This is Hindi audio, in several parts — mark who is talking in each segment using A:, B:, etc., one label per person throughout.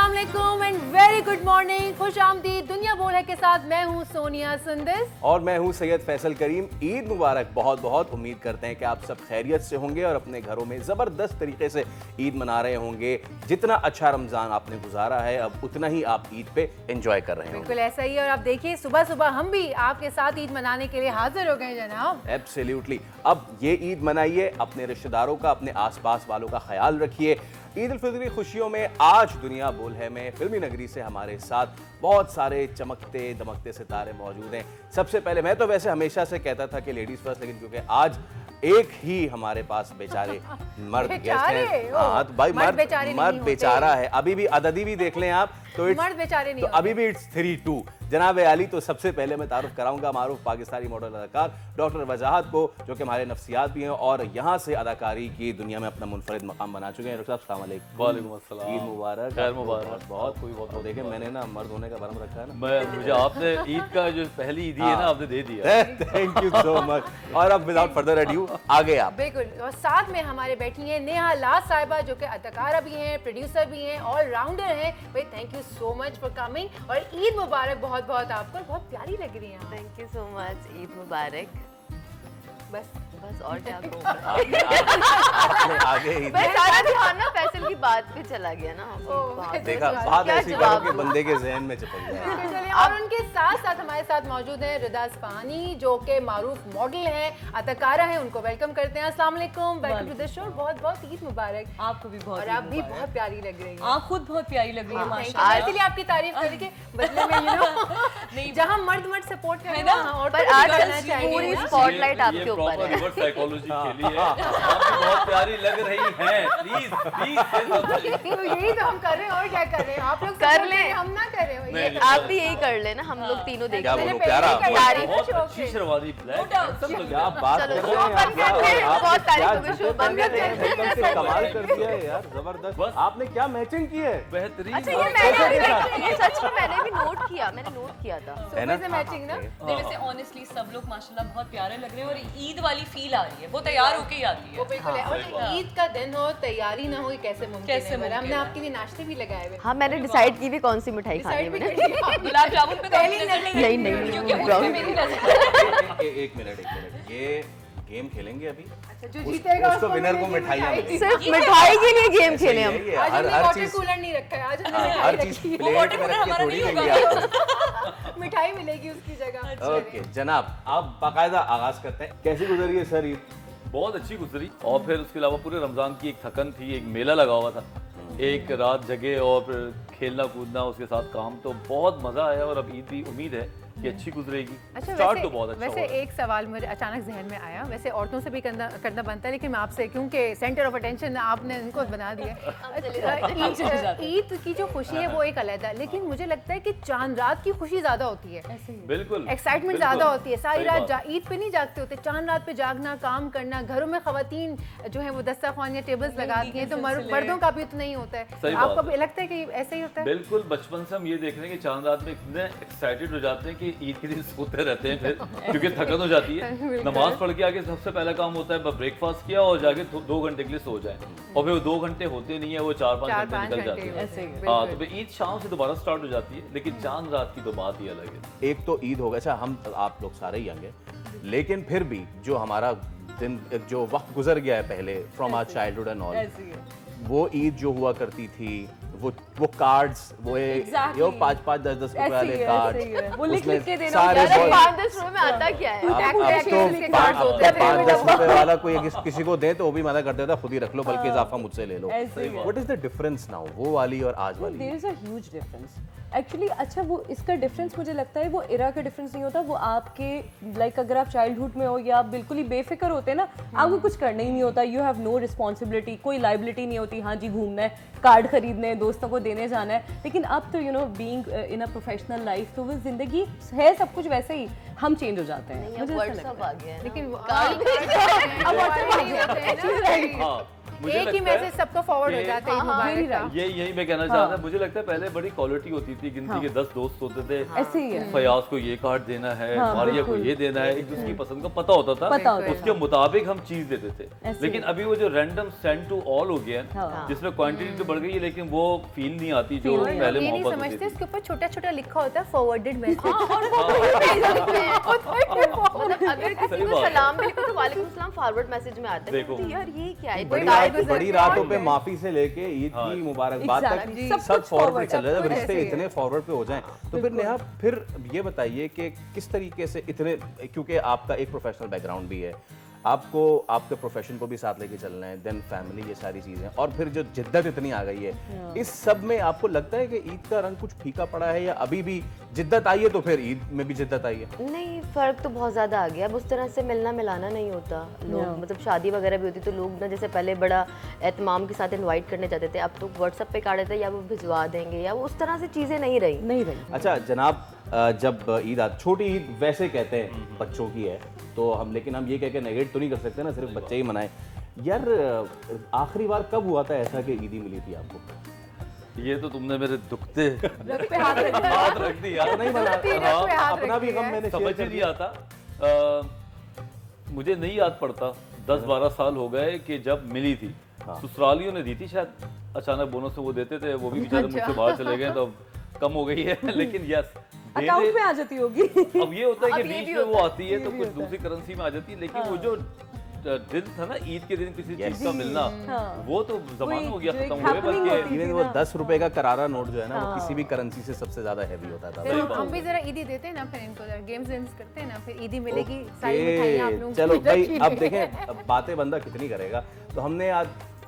A: अस्सलाम वालेकुम एंड वेरी गुड मॉर्निंग। खुश आमदीद दुनिया बोल है के साथ मैं हूँ सोनिया सुंदस
B: और मैं हूँ सैयद फैसल करीम। ईद मुबारक। बहुत बहुत उम्मीद करते हैं कि आप सब खैरियत से होंगे और अपने घरों में ज़बरदस्त तरीके से ईद मना रहे होंगे। जितना अच्छा रमज़ान आपने गुजारा है अब उतना ही आप ईद पे एंजॉय कर रहे होंगे।
A: बिल्कुल ऐसा ही है। और आप देखिए सुबह सुबह हम भी आपके साथ ईद मनाने के लिए हाजिर हो गए जनाब।
B: एब्सोल्युटली। अब ये ईद मनाइए, अपने रिश्तेदारों का, अपने आसपास वालों का ख्याल रखिए। ईद उल फितर की खुशियों में आज दुनिया बोल है में फिल्मी नगरी से हमारे साथ बहुत सारे चमकते दमकते सितारे मौजूद हैं। सबसे पहले मैं तो वैसे हमेशा से कहता था कि लेडीज फर्स्ट, लेकिन क्योंकि आज एक ही हमारे पास बेचारे मर्द गेस्ट हैं। हाँ तो भाई मर्द बेचारा है। अभी भी अददी भी देख लें आप तो
A: मर्द बेचारे नहीं
B: तो अभी भी इट्स 3-2। जनाब अली, तो सबसे पहले मैं तारुफ कराऊंगा मारूफ पाकिस्तानी मॉडल अदाकार डॉक्टर वजाहत को, जो कि हमारे नफ्सियात भी हैं और यहाँ से अदाकारी की दुनिया में अपना मुनफरिद मकाम बना चुके हैं। डॉक्टर साहब अस्सलाम वालेकुम।
C: वालेकुम अस्सलाम।
B: ईद मुबारक।
C: खैर मुबारक।
B: बहुत कोई बहुत देखें, मैंने ना मर्द होने का भरम रखा है ना।
C: मुझे आपने ईद का जो पहली ईदी है ना आपने दे दिया।
B: Thank you so much. और अब विदाउट फर्दर एड्यू आगे आप।
A: बिल्कुल। और साथ में हमारे बैठी हैं नेहा लाल साहिबा, जो कि अदाकारा भी हैं, प्रोड्यूसर भी हैं, ऑलराउंडर हैं। भाई thank you so much for coming और ईद मुबारक बहुत बहुत आपको। बहुत प्यारी लग रही हैं।
D: Thank you so much. Eid मुबारक।
A: बस
D: और क्या
B: आगे ही
D: सारा ध्यान ना फैसल की बात पे चला गया ना।
B: देखा बात ऐसी करो कि बंदे के जहन में चिपक जाए।
A: और उनके साथ साथ हमारे साथ मौजूद हैं रिदा इस्फहानी, जो कि मारूफ मॉडल हैं, अदाकारा हैं। उनको वेलकम करते हैं। अस्सलाम वालेकुम, वेलकम टू द शो। बहुत बहुत ईद मुबारक।
E: आपको भी बहुत।
A: और आप भी बहुत प्यारी लग रही हैं।
E: आप खुद बहुत प्यारी लग रही है
A: माशाल्लाह। इसीलिए आपकी तारीफ करके बदले में नहीं, जहाँ मर्द सपोर्ट करें ना, और
D: पर आज पूरी स्पॉटलाइट आपके ऊपर है।
C: साइकोलॉजी खेली है। आप बहुत प्यारी लग रही हैं। प्लीज प्लीज
A: तो यही तो हम कर रहे हैं। और क्या कर रहे हैं आप लोग?
D: कर ले,
A: हम ना कर रहे हैं।
D: आप भी यही कर लेना। हम लोग तीनों देख रहे हैं।
B: प्यारा
C: बहुत अच्छी शेरवानी ब्लैक।
B: क्या बात कर रहे हैं।
D: बहुत तारीफ हो गई। शो बंद कर दे।
B: कमाल कर दिया है यार, जबरदस्त। आपने क्या मैचिंग की है।
C: बेहतरीन।
D: अच्छा ये सच में मैंने भी नोट किया। मैंने नोट किया था।
A: सुबह से मैचिंग ना।
E: वैसे ऑनेस्टली सब लोग माशाल्लाह बहुत प्यारे लग रहे हैं और ईद वाली फील आ रही है। वो तैयार होके ही आती
A: वो
E: है।
A: बिल्कुल है। और ईद का दिन हो, तैयारी ना हो, कैसे मुमकिन है? हमने आपके लिए नाश्ते भी लगाए हुए।
D: हाँ मैंने डिसाइड की भी कौन सी मिठाई खानी है। मैंने
E: गुलाब जामुन पे
A: पहली नजर
D: नहीं
E: क्योंकि उसमें मेरी नजर।
B: एक मिनट ये गेम खेलेंगे अभी।
A: अच्छा, जो जीतेगा
B: उसको विनर को मिठाइयाँ मिलेंगी।
D: सिर्फ मिठाई के लिए गेम खेले हम।
A: आज हमने वाटर कूलर नहीं रखा है। आज हमने
B: हर
A: मिठाई
B: चीज
A: रखी है।
B: प्लेट में रख के थोड़ी देंगे आपको।
A: मिठाई मिलेगी उसकी जगह।
B: ओके जनाब, आप बाकायदा आगाज करते हैं। कैसी गुजरी है सर ईद?
C: बहुत अच्छी गुजरी। और फिर उसके अलावा पूरे रमजान की एक थकन थी, एक मेला लगा हुआ था, एक रात जगे और फिर खेलना कूदना, उसके साथ काम, तो बहुत मजा आया। और अब ईद भी उम्मीद है कि अच्छी गुजरेगी।
A: अच्छा,
C: स्टार्ट तो बहुत अच्छा
A: वैसे
C: हुआ।
A: एक सवाल मुझे अचानक जहन में आया। वैसे औरतों से भी करना बनता है, लेकिन मैं आपसे, क्योंकि सेंटर ऑफ अटेंशन आपने इनको बना दिया। ईद की जो खुशी है वो एक अलग है, लेकिन मुझे लगता है कि चांद रात की खुशी ज्यादा होती है।
C: बिल्कुल
A: एक्साइटमेंट ज्यादा होती है। सारी रात ईद पे नहीं जागते होते, चांद रात पे जागना, काम करना, घरों में खवातीन जो है वो दस्तरखान या टेबल्स लगाती हैं, तो मर्दों का भी उतना ही होता है। आपको भी लगता है कि ऐसा ही होता है?
C: बिल्कुल। बचपन से हम ये देख रहे हैं कि चांद रात में इतने एक्साइटेड हो जाते हैं कि ईद के दिन सोते रहते हैं फिर, क्योंकि थकन हो जाती है। नमाज पढ़ के आके सबसे पहला काम होता है ब्रेकफास्ट किया और जाके 2 घंटे के लिए सो जाए, और फिर वो 2 घंटे होते नहीं है, वो 4-5 घंटे निकल जाते हैं। हाँ, तो फिर ईद शाम से दोबारा स्टार्ट हो जाती है, लेकिन चांद रात की तो बात ही अलग है।
B: एक तो ईद हो गया। अच्छा, हम आप लोग सारे यंग हैं, लेकिन फिर भी जो हमारा दिन, जो वक्त गुजर गया है पहले from our childhood and all, वो ईद जो हुआ करती थी, वो कार्ड्स, वो 5-5, 10-10 रुपए वाले कार्ड्स,
E: वो लिख के देना।
B: सारे
D: 5-10 रुपए में आता क्या है?
B: अब तो 5-10 रुपए वाला कोई किसी को दे तो वो भी मना कर देता खुद ही रख लो, बल्कि इजाफा मुझसे ले लो। What is the difference now, वो वाली और आज वाली?
E: There is a huge difference actually. अच्छा, वो इसका डिफरेंस मुझे लगता है वो इरा का डिफरेंस नहीं होता। वो आपके लाइक अगर आप चाइल्डहुड में हो या आप बिल्कुल ही बेफिक्र होते हैं ना, आपको कुछ करना ही नहीं होता। यू हैव नो रिस्पॉन्सिबिलिटी, कोई लाइबिलिटी नहीं होती। हाँ जी, घूमना है, कार्ड खरीदने, दोस्तों को देने जाना है। लेकिन अब तो being in a professional life, तो वो जिंदगी है सब कुछ वैसे ही, हम चेंज हो जाते हैं।
D: व्हाट्सएप आ गया है,
A: लेकिन
C: मुझे
A: एक ही
C: लगता है
A: मैसेज सबको फॉरवर्ड हो
C: कि-
A: जाता है
E: हाँ,
A: मुबारक
E: very
A: का।
E: right.
C: यही मैं कहना चाह रहा था। मुझे लगता है पहले बड़ी क्वालिटी होती थी, गिनती के 10 दोस्त होते थे।
E: ऐसे ही है।
C: फयाज को ये कार्ड देना है,
E: हाँ,
C: मारिया को
E: बिल्कुल।
C: ये देना है, एक दूसरे की पसंद का पता होता था,
E: पता होता
C: उसके मुताबिक हम चीज देते थे।
E: ऐसे
C: लेकिन अभी वो जो रैंडम सेंड टू ऑल हो गया है,
E: हाँ।
C: जिसमें क्वांटिटी तो बढ़ गई है लेकिन वो फील नहीं आती जो
E: Feel नहीं
C: पहले
A: ये नहीं
C: मोहब्बत
A: समझते
C: होती थी।
A: इसके ऊपर छोटा छोटा लिखा होता है फॉरवर्डेड मैसेज।
D: मतलब अगर किसी
C: सही
D: को
C: बात है।
D: सलाम भी लिखो तो वालेकुम सलाम फॉरवर्ड मैसेज में आता है।
C: देखो।
D: तो यार ये क्या है?
B: बड़ी
A: बात
B: रात
A: गुजर
B: बड़ी
A: के
B: रातों
A: और
B: पे
A: गए।
B: माफी से लेके ईद
E: हाँ।
B: की मुबारकबाद तक
E: Exactly.
B: सब
E: सब कुछ
B: फॉरवर्ड पे
E: forward,
B: चल रहा है।
A: सब
B: जब
A: कुछ
B: रिश्ते
A: ऐसे ही है।
B: इतने फॉरवर्ड पे हो जाएं तो फिर नेहा फिर ये बताइए कि किस तरीके से इतने, क्योंकि आपका एक प्रोफेशनल बैकग्राउंड भी है, आपको आपके प्रोफेशन को भी साथ लेके चलना है, देन फैमिली, ये सारी चीजें, और फिर जो जिद्दत इतनी आ गई है, इस सब में आपको लगता है कि ईद का रंग कुछ फीका पड़ा है या अभी भी जिद्दत आई है तो फिर ईद में भी जिद्दत आई है?
D: नहीं, फर्क तो बहुत ज्यादा आ गया। अब उस तरह से मिलना मिलाना नहीं होता। लोग मतलब शादी वगैरह भी होती तो लोग ना जैसे पहले बड़ा एहतमाम के साथ इनवाइट करने जाते थे, अब तो व्हाट्सएप पे कार्ड देते या वो भिजवा देंगे या वो उस तरह से चीजें नहीं रही।
E: नहीं रही।
B: अच्छा जनाब, जब ईद छोटी ईद वैसे कहते हैं बच्चों की है तो हम, लेकिन हम ये कह के नेगेट तो नहीं कर सकते ना सिर्फ बच्चे ही मनाएं। यार आखिरी बार कब हुआ था ऐसा कि ईदी मिली थी आपको?
C: ये तो तुमने मेरे दुखते
E: रग पे हाथ रख दिया।
C: हाथ रख दी यार।
B: नहीं बना,
A: तीरथ पे हाथ
B: अपना
A: रख
B: भी
A: दिया
B: गम
A: है।
B: मैंने शेयर
C: समझ
B: कर
C: ही नहीं
B: दिया।
C: आता। मुझे नहीं याद पड़ता 10-12 साल हो गए कि जब मिली थी। ससुरालियों ने दी थी शायद, अचानक बोनस से वो देते थे, वो भी बेचारे मुझसे बाहर चले गए तो कम हो गई है। लेकिन यस,
E: अकाउंट में आ जाती होगी।
C: अब ये होता है कि
D: अब ये
C: बीच
D: भी
C: में वो
D: होता है,
C: आती है तो कुछ दूसरी करेंसी में आ जाती है, लेकिन वो जो दिन था ना ईद के दिन किसी चीज का मिलना,
E: हाँ।
C: वो तो जमाना
E: वही,
C: हो गया,
E: जो एक
C: खत्म हो गया।
E: happening होती
C: बल्कि
E: थी
B: इवन वो
E: ना।
B: 10 रुपए का करारा नोट जो है ना वो किसी भी करेंसी से सबसे ज्यादा हैवी होता था।
A: फिर
C: बात
A: हम
C: है।
A: भी जरा ईदी देते हैं ना, फिर इनको गेम्स वेम्स करते हैं ना, फिर ईदी मिलेगी, सारी मिठाइयाँ आप लोगों को
B: चलो भाई,
A: रखी
B: अब
A: है।
B: देखें अब बातें बंदा कितनी करेगा। तो हमने आज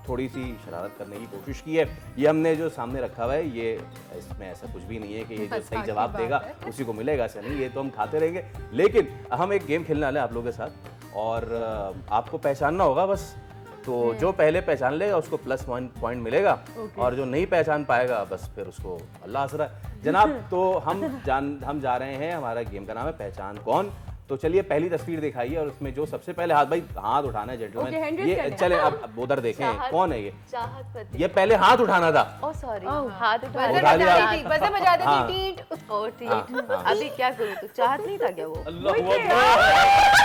B: थोड़ी सी शरारत करने की कोशिश की है। ये हमने जो सामने रखा हुआ है, ये इसमें ऐसा कुछ भी नहीं है कि ये जो
A: मजाक
B: सही
A: की
B: जवाब
A: बात
B: देगा
A: है।
B: उसी को मिलेगा, ऐसा नहीं, ये तो हम खाते रहेंगे। लेकिन हम एक गेम खेलने वाले हैं आप लोगों के साथ, और आपको पहचानना होगा बस। तो जो पहले पहचान लेगा उसको प्लस पॉइंट मिलेगा, और जो नहीं पहचान पाएगा बस फिर उसको अल्लाह आसरा। जनाब, तो हम जा रहे हैं, हमारा गेम का नाम है पहचान कौन। तो चलिए पहली तस्वीर दिखाइए, और उसमें जो सबसे पहले हाथ, भाई हाथ उठाना है
E: Okay,
B: जेंटलमैन,
E: hand raise
B: ये
E: करना है।
B: चले अब उधर देखें कौन है ये।
D: चाहत पति।
B: ये पहले हाथ उठाना था।
D: ओ सॉरी, हाथ उठा
A: बजर
B: उठा लिया।
A: बजा दी थी, बजर बजा दी
B: हाँ।
A: थी, टीट।
D: ओ ठीक।
B: हाँ।
D: अभी क्या करूँ? तो चाहत नहीं था क्या वो?
C: अल्लाह अकबर।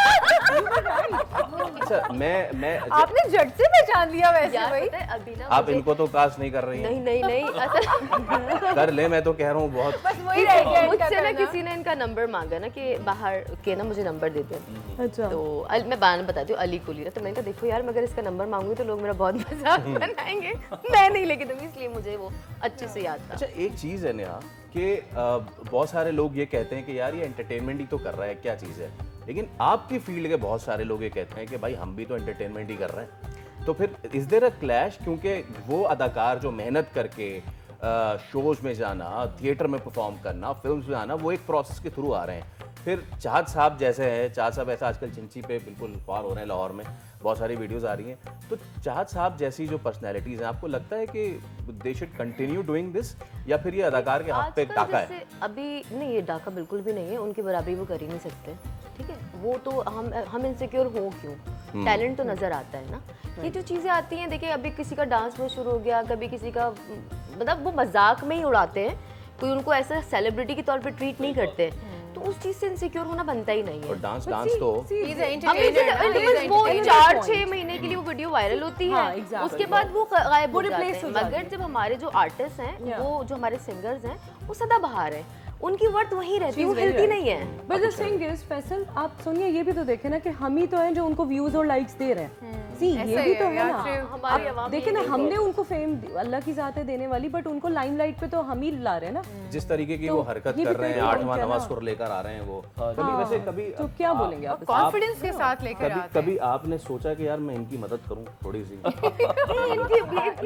B: अच्छा मैं
A: आपने झट से पहचान लिया वैसे
D: यार
A: भाई।
D: पता है अभी ना
B: आप
D: मुझे-
B: इनको तो कास्ट नहीं कर रही हैं।
D: नहीं असल
B: कर ले, मैं तो कह रहा हूँ बहुत।
A: बस वही रह गया इनका
D: मुझसे ना
A: करना।
D: किसी ने इनका नंबर मांगा ना कि बाहर के ना मुझे नंबर दे दो।
E: अच्छा।
D: तो मैं बान बताती हूँ, अली कुली ना, तो मैंने कहा देखो यार, मगर इसका नंबर मांगूंगी तो लोग मेरा बहुत मजाक बनाएंगे। मैं नहीं लेके दूंगी, इसलिए मुझे वो अच्छे से याद था।
B: अच्छा एक चीज़ है नेहा कि बहुत सारे लोग ये कहते हैं कि यार ये एंटरटेनमेंट ही तो कर रहा है, क्या चीज़ है। लेकिन आपकी फील्ड के बहुत सारे लोग ये कहते हैं कि भाई हम भी तो एंटरटेनमेंट ही कर रहे हैं। तो फिर इज देयर अ क्लैश? क्योंकि वो अदाकार जो मेहनत करके शोज में जाना, थिएटर में परफॉर्म करना, फिल्म्स में आना, वो एक प्रोसेस के थ्रू आ रहे हैं। फिर चाहत साहब जैसे हैं, चाहत साहब ऐसा आजकल चिंची पे बिल्कुल पार हो रहे हैं, लाहौर में बहुत सारी वीडियोस आ रही हैं। तो चाहत साहब जैसी जो पर्सनैलिटीज़ हैं, आपको लगता है कि they should continue doing this, या फिर ये अदाकार के हाथ पे
D: आजकल
B: डाका है?
D: जैसे अभी नहीं, ये डाका बिल्कुल भी नहीं है, उनकी बराबरी वो कर ही नहीं सकते। ठीक है, वो तो हम इनसिक्योर हो क्यों? टैलेंट तो नजर आता है ना। ये जो चीजें आती हैं, देखिए अभी किसी का डांस वो शुरू हो गया, कभी किसी का, मतलब वो मजाक में ही उड़ाते हैं, कोई उनको ऐसा सेलिब्रिटी के तौर पे ट्रीट नहीं करते, तो उस चीज से इनसिक्योर होना बनता ही नहीं
B: और
D: है।
B: डांस
E: But
B: डांस
E: see-
B: तो
E: see,
A: He's an
D: अब
A: entertainer,
D: इसे-
A: ना, he's an
D: वो
A: entertainer.
D: 4-6 महीने के लिए वो वीडियो वायरल होती है,
E: हाँ, exactly.
D: उसके बाद वो गायब हो
E: वो
D: जाते
E: replace
D: हैं।
E: हो जाते
D: मगर
E: हैं।
D: जब हमारे जो आर्टिस्ट हैं,
E: Yeah.
D: वो जो हमारे सिंगर्स हैं, वो सदाबहार हैं, उनकी वर्थ वहीं रहती है, वो
E: She's very
D: हिलती
E: right.
D: नहीं है।
E: But the thing is, Faisal, आप सुनिए, ये भी तो देखें ना कि हम ही तो हैं जो उनको व्यूज और लाइक्स दे रहे हैं। सी
A: ऐसा
E: ये
A: ही
E: भी
A: है
E: तो है
A: यार,
E: ना।
A: true.
D: हमारी
E: आप
D: आवाम
E: देखें ना,
D: यही
E: हमने उनको फेम, अल्लाह की ज़ात है देने वाली, बट उनको लाइमलाइट पे तो हम ही ला रहे हैं ना।
B: जिस तरीके की
E: तो
B: वो हरकत
E: ये भी
B: कर रहे हैं,
E: तो एक
B: 8वां
E: point है
B: नवा
E: ना।
B: सुर लेकर आ रहे हैं वो। कभी वैसे कभी
E: तो क्या बोलेंगे आप?
A: कॉन्फिडेंस के साथ लेकर
B: कभी
A: आते हैं।
B: कभी आपने सोचा कि यार मैं इनकी मदद करूं थोड़ी सी?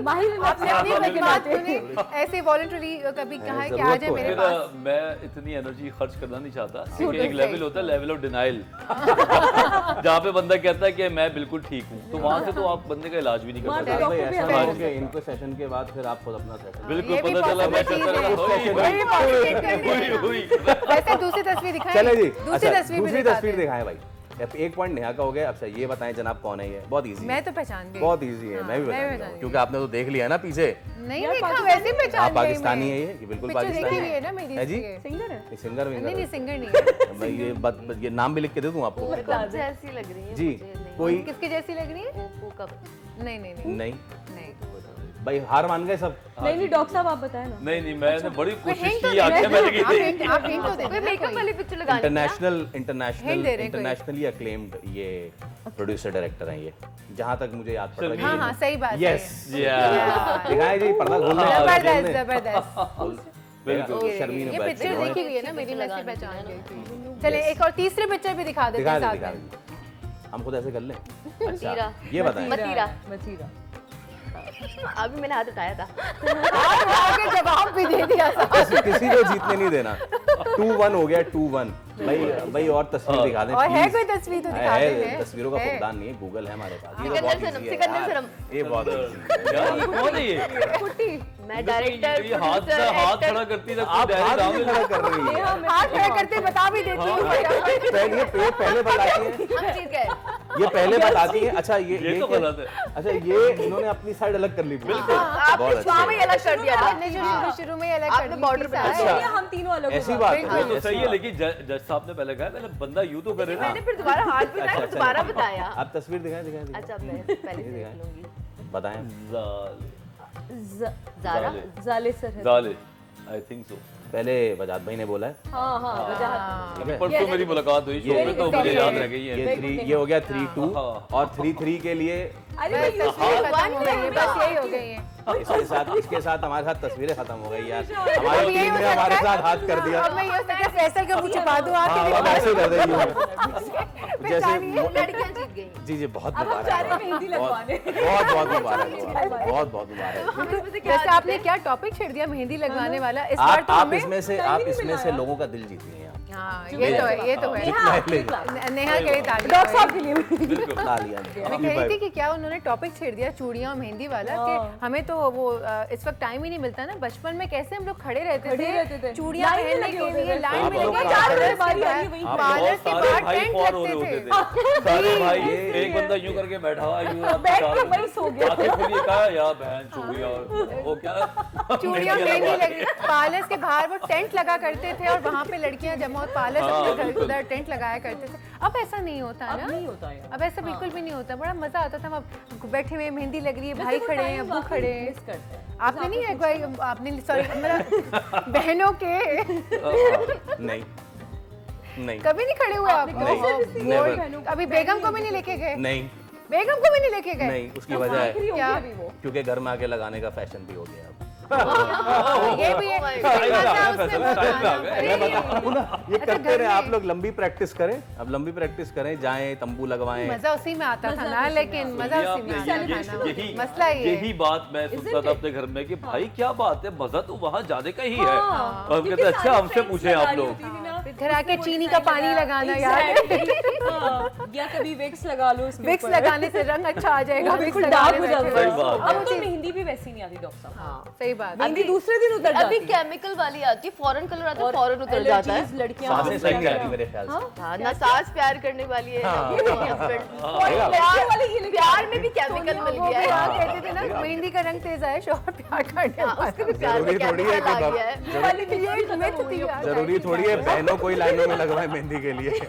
E: माहिर
A: आपने अपनी खदमात ने ऐसे वॉलंटरी कभी कहा है कि आ जाए
B: तो
A: मेरे
B: है।
C: फिर
A: पास?
C: मैं इतनी एनर्जी खर्च करना नहीं चाहता, क्योंकि एक लेवल होता है, लेवल ऑफ डिनाइल, जहाँ पे बंदा कहता है कि मैं बिल्कुल ठीक हूँ, तो वहाँ से तो आप बंदे का इलाज भी नहीं कर
E: वहाँ
C: सकते।
E: पे
B: भाई
E: डॉक्टर भी
B: ऐसा ना हो
E: हमारे
B: कि इनको सेशन के बाद फिर आप खुद अपना सेशन
C: बिल्कुल
A: ये भी
C: पता चला मैं
A: possible
C: करता
A: चीज़ है।
C: रहा,
A: ये भी possible चीज़ है।
C: हुई हुई।
A: वैसे दूसरी तस्वीर दिखाएं।
B: चले जी,
A: दूसरी
B: अच्छा
A: तस्वीर भी
B: दूसरी
A: दिखाते
B: तस्वीर
A: हैं।
B: दिखाएं भाई। एक पॉइंट नेहा का हो गया। अच्छा ये बताएं जनाब कौन है ये? बहुत इजी
A: मैं तो पहचान गई।
B: बहुत इजी है, मैं भी
A: मैं भी
B: पहचान
A: पहचान
B: गया
A: गई।
B: क्योंकि आपने तो देख लिया है ना पीछे।
A: नहीं देखा, वैसे ही पहचान
B: आप
A: गई
B: पाकिस्तानी
A: मैं।
B: है ये बिल्कुल
A: पिक्चर
B: पाकिस्तानी
A: देखी हुई है ना मेरी
B: है जी।
A: इसलिए।
E: सिंगर है।
B: ये सिंगर
A: नहीं नहीं
B: विंगर
A: सिंगर नहीं है।
B: मैं ये नाम भी लिख के दे दूं आपको?
D: कब जैसी लग रही है
B: जी
D: मुझे, नहीं।
B: कोई
A: किसकी जैसी लग रही है?
D: वो कब
A: नहीं नहीं नहीं
B: नहीं
A: नहीं।
B: भाई हार मान गए सब।
E: नहीं डॉक्टर साहब आप बताएं ना।
C: नहीं मैंने बड़ी कोशिश
A: हिंट तो
C: की, आंखें मैंने की
A: आप
C: थी।
A: हिंट तो दे
D: कोई
A: दो।
D: मेकअप वाली पिक्चर लगानी है
A: Hint दे रहे हैं कोई।
B: इंटरनेशनली अक्लेम्ड ये प्रोड्यूसर डायरेक्टर हैं ये, जहाँ तक मुझे याद पड़ रहा
A: हाँ
B: है।
A: हाँ सही बात है।
B: Yes
C: Yeah.
B: दिखाएं जी पर्दा खोलने
A: जबरदस्त जबरदस्त।
B: बिल्कुल शर्मीन
A: ये
B: बैठ
A: पिक्चर
B: के
A: देखी हुई है ना मेरी, मैं इसलिए पहचान गई थी। चले एक और तीसरी पिक्चर भी दिखा देते
B: दिखा
A: हैं
B: दे
A: साथ
B: दिखा
A: में।
B: दे हम खुद ऐसे कर लें।
D: मतीरा।
B: अच्छा ये बताएं
D: मतीरा।
E: मतीरा।
D: अभी मैंने हाथ उठाया था।
A: आगे जवाब भी दे दिया था।
B: किसी को जीतने नहीं देना। 2-1 हो गया 2-1। भाई और तस्वीर दिखा दें
A: और है
B: please।
A: कोई तस्वीर तो दिखा
B: है,
A: दें।
B: तस्वीरों का
A: है।
B: फुकदान नहीं है, गूगल है हमारे पास। ये तो
D: सिकंदर
B: बहुत
D: सनम,
B: easy है
D: सिकंदर
B: यार।
D: सनम।
B: ये बहुत easy है।
C: यार ये कौन है ये?
E: कुट्टी।
D: मैं डायरेक्टर,
C: ये हाथ से हाथ खड़ा करती ना,
B: आप हाथ नहीं खड़ा कर रही है।
A: हाथ खड़ा करते बता भी देती हूँ।
B: पहले बताती हैं,
D: हम जीत गए।
B: ये पहले बताती हैं। अच्छा
C: ये तो
B: क्या-
C: गलत है।
B: अच्छा ये इन्होंने अपनी साइड अलग कर ली। बिल्कुल
D: आपने शुरू में ही अलग कर दिया था।
A: आपने जो शुरू में अलग कर
D: आपने
A: दी
D: border
A: थी
D: पे
A: सारी।
B: अच्छा।
E: ये हम तीनों अलग
B: ऐसी
E: हो
B: बात
E: गए।
B: है
C: ये तो
B: ऐसी
C: सही है,
B: बात।
C: लेकिन जज साहब ने पहले कहा पहले बंदा यूं तो करे ना।
D: मैंने फिर दोबारा हाथ भी
B: अच्छा,
D: उठाया,
B: अच्छा,
D: दोबारा
B: अच्छा।
D: बताया।
B: आप तस्वीर दिखाएं
D: अच्छा मैं पहले से देख लूंगी।
B: बताएं।
D: ज़ारा।
E: जाले सर है।
C: जाले आई थिंक सो।
B: पहले वजाद भाई ने बोला है।
E: हाँ हाँ वजह।
C: अभी परसों मेरी मुलाकात हुई शो में, तो मुझे याद रह गई है।
B: ये हो गया 3-2 और 3-3 के लिए
E: अरे
A: बस
E: मैं
A: तस्वीरें खत्म हो गई है, बस यही हो गई है।
B: इसके साथ हमारे साथ तस्वीरें खत्म हो गई यार।
A: अब
B: हमारी
A: यही
B: टीम
A: हो
B: ने
A: सकता
B: हमारे
A: है।
B: साथ हाथ कर दिया।
A: अब मैं ये हो सकता है फैसल के मुझे छुपा दूं आके
B: हाँ, अब ऐसे कर देगी वो। जैसे
A: पहचानिए।
D: लड़कियां जीत गई।
B: जी जी बहुत
E: अब हम
B: मुबारक
E: जा रहे हैं
B: है।
E: मेहंदी लगवाने।
B: बहुत मुबारक बहुत मुबारक।
D: हम इसमें से क्या
A: वैसे आपने क्या टॉपिक छेड़ दिया मेहंदी लगवाने वाला, इस बार
B: आप
A: तो
B: आप
A: हमें
B: इसमें से
E: टाइम
B: आप
E: ही नहीं
B: इसमें
E: मिला
B: से
E: यार।
B: लोगों का दिल जीती हैं आप।
A: हाँ ये तो है, ये तो है। नेहा के लिए ताली।
E: डॉक्टर साहब के लिए
C: बिल्कुल।
B: तालियां।
A: मैं कह रही थी कि क्या उन्होंने टॉपिक छेड़ दिया चूड़ियां और मेहंदी वाला कि हमें तो वो इस वक्त टाइम ही नहीं मिलता ना। बचपन में कैसे हम लोग खड़े रहते थे चूड़ियां
E: लाइन में
A: पहनने
E: लगे
A: के
E: होते
A: लिए,
E: थे।
A: लाइन में
B: आप
A: लगे
B: लोग
A: पार्लर
E: बारी
A: के
E: आ रही है
A: बाद-
E: वहीं
C: आप
A: पार्लर
C: बहुत
A: के
C: सारे
A: बाद
C: भाई
A: टेंट
C: फौर हो रहे
A: लगते
C: होते
A: थे।
C: थे। सारे भाई एक बंदा यूं करके बैठा हुआ यूं
E: बैठ के वहीं सो गया।
C: आके फिर ये कहा यार बहन चूड़ियां वो क्या
A: चूड़ियां मेहंदी लगी, पार्लर के बाहर वो टेंट लगा करते थे और वहाँ पे लड़कियां जमा होकर पार्लर
C: हाँ,
A: अपने घर
C: बिल्कुल।
A: उधर टेंट लगाया करते थे। अब ऐसा नहीं होता
E: अब
A: ना,
E: नहीं होता यार।
A: अब ऐसा बिल्कुल भी नहीं होता। बड़ा मजा आता था। हम अब बैठे हुए मेहंदी लग रही है, भाई खड़े हैं, अब्बू खड़े हैं।
E: मिस करते हैं।
A: आपने नहीं है कोई, आपने सॉरी मेरा बहनों के
B: नहीं नहीं
A: कभी नहीं खड़े हुए आप?
B: नहीं,
A: ओहो,
B: never।
A: अभी बेगम को भी नहीं लेके गए?
B: नहीं
A: बेगम को भी नहीं लेके गए?
B: नहीं उसकी वजह
E: आखिरी
B: है
E: हो
A: क्या?
E: गया अभी वो।
B: क्योंकि घर में आके लगाने का फैशन भी हो गया अब।
A: ये भी है।
D: Oh my
A: सही
C: God।
A: बात है,
C: फैसल,
A: उसने
C: फैसल,
A: बताया।
C: फैसल आ गए।
A: अरे,
B: ये
A: अच्छा,
B: करते
A: घर
B: रहे
A: में-
B: आप लोग। लंबी प्रैक्टिस करें, अब लंबी प्रैक्टिस करें, जाएं तंबू लगवाएं।
A: मजा उसी में आता था ना, लेकिन मजा उसी में आता था ना।
C: यही
A: मसला ये है।
C: यही बात मैं सुनता था अपने घर में कि भाई क्या बात है, मजा तो वहाँ जाने का ही है।
E: हाँ,
C: और हम कहते
E: क्योंकि
C: अच्छा
E: सारी
C: हमसे
E: friends
C: पूछे आप
E: लगा रही
C: लोग।
E: होती थी ना।
A: फिर घर आके चीनी का पानी लगाना यार।
E: Exactly। हाँ, या कभी विक्स लगा लो इसके
A: विक्स
E: ऊपर।
A: लगाने से रंग अच्छा आ जाएगा।
E: वो
A: विक्स
E: बिल्कुल
A: लगाने
E: डार्क हो
A: से
E: जाता
C: सही
E: है।
C: बात
E: अब तो मेहंदी भी वैसी नहीं आती डॉक्टर साहब।
A: हाँ, सही बात।
E: मेहंदी दूसरे दिन उतर
D: अभी
E: जाती है।
D: केमिकल वाली आती है, फॉरेन कलर आता है,
E: और
D: फॉरेन उतर जाता है।
E: allergies लड़कियां
B: सांसें सही नहीं आ रही मेरे ख्याल से।
D: हाँ, ना सांस प्यार करने वाली है, ना कोई husband।
E: लड़कियों वाली ये लेके
D: प्यार में भी केमिकल मिल
A: वो
D: गया
A: भी
D: है।
A: हाँ कहते थे ना, मेहंदी का रंग तेज आया शोहर प्यार करने
D: हाँ, उसके भी प्यार में
B: जरूरी थोड़ी है
D: केमिकल आ
B: कि
D: गया है।
E: ये वाली भी
A: ये
E: खत्म
A: myth
E: हो गई
A: थी
E: अब।
A: यार।
B: जरूरी थोड़ी है बहनों को ही लाइनों में लगवाए मेहंदी के लिए,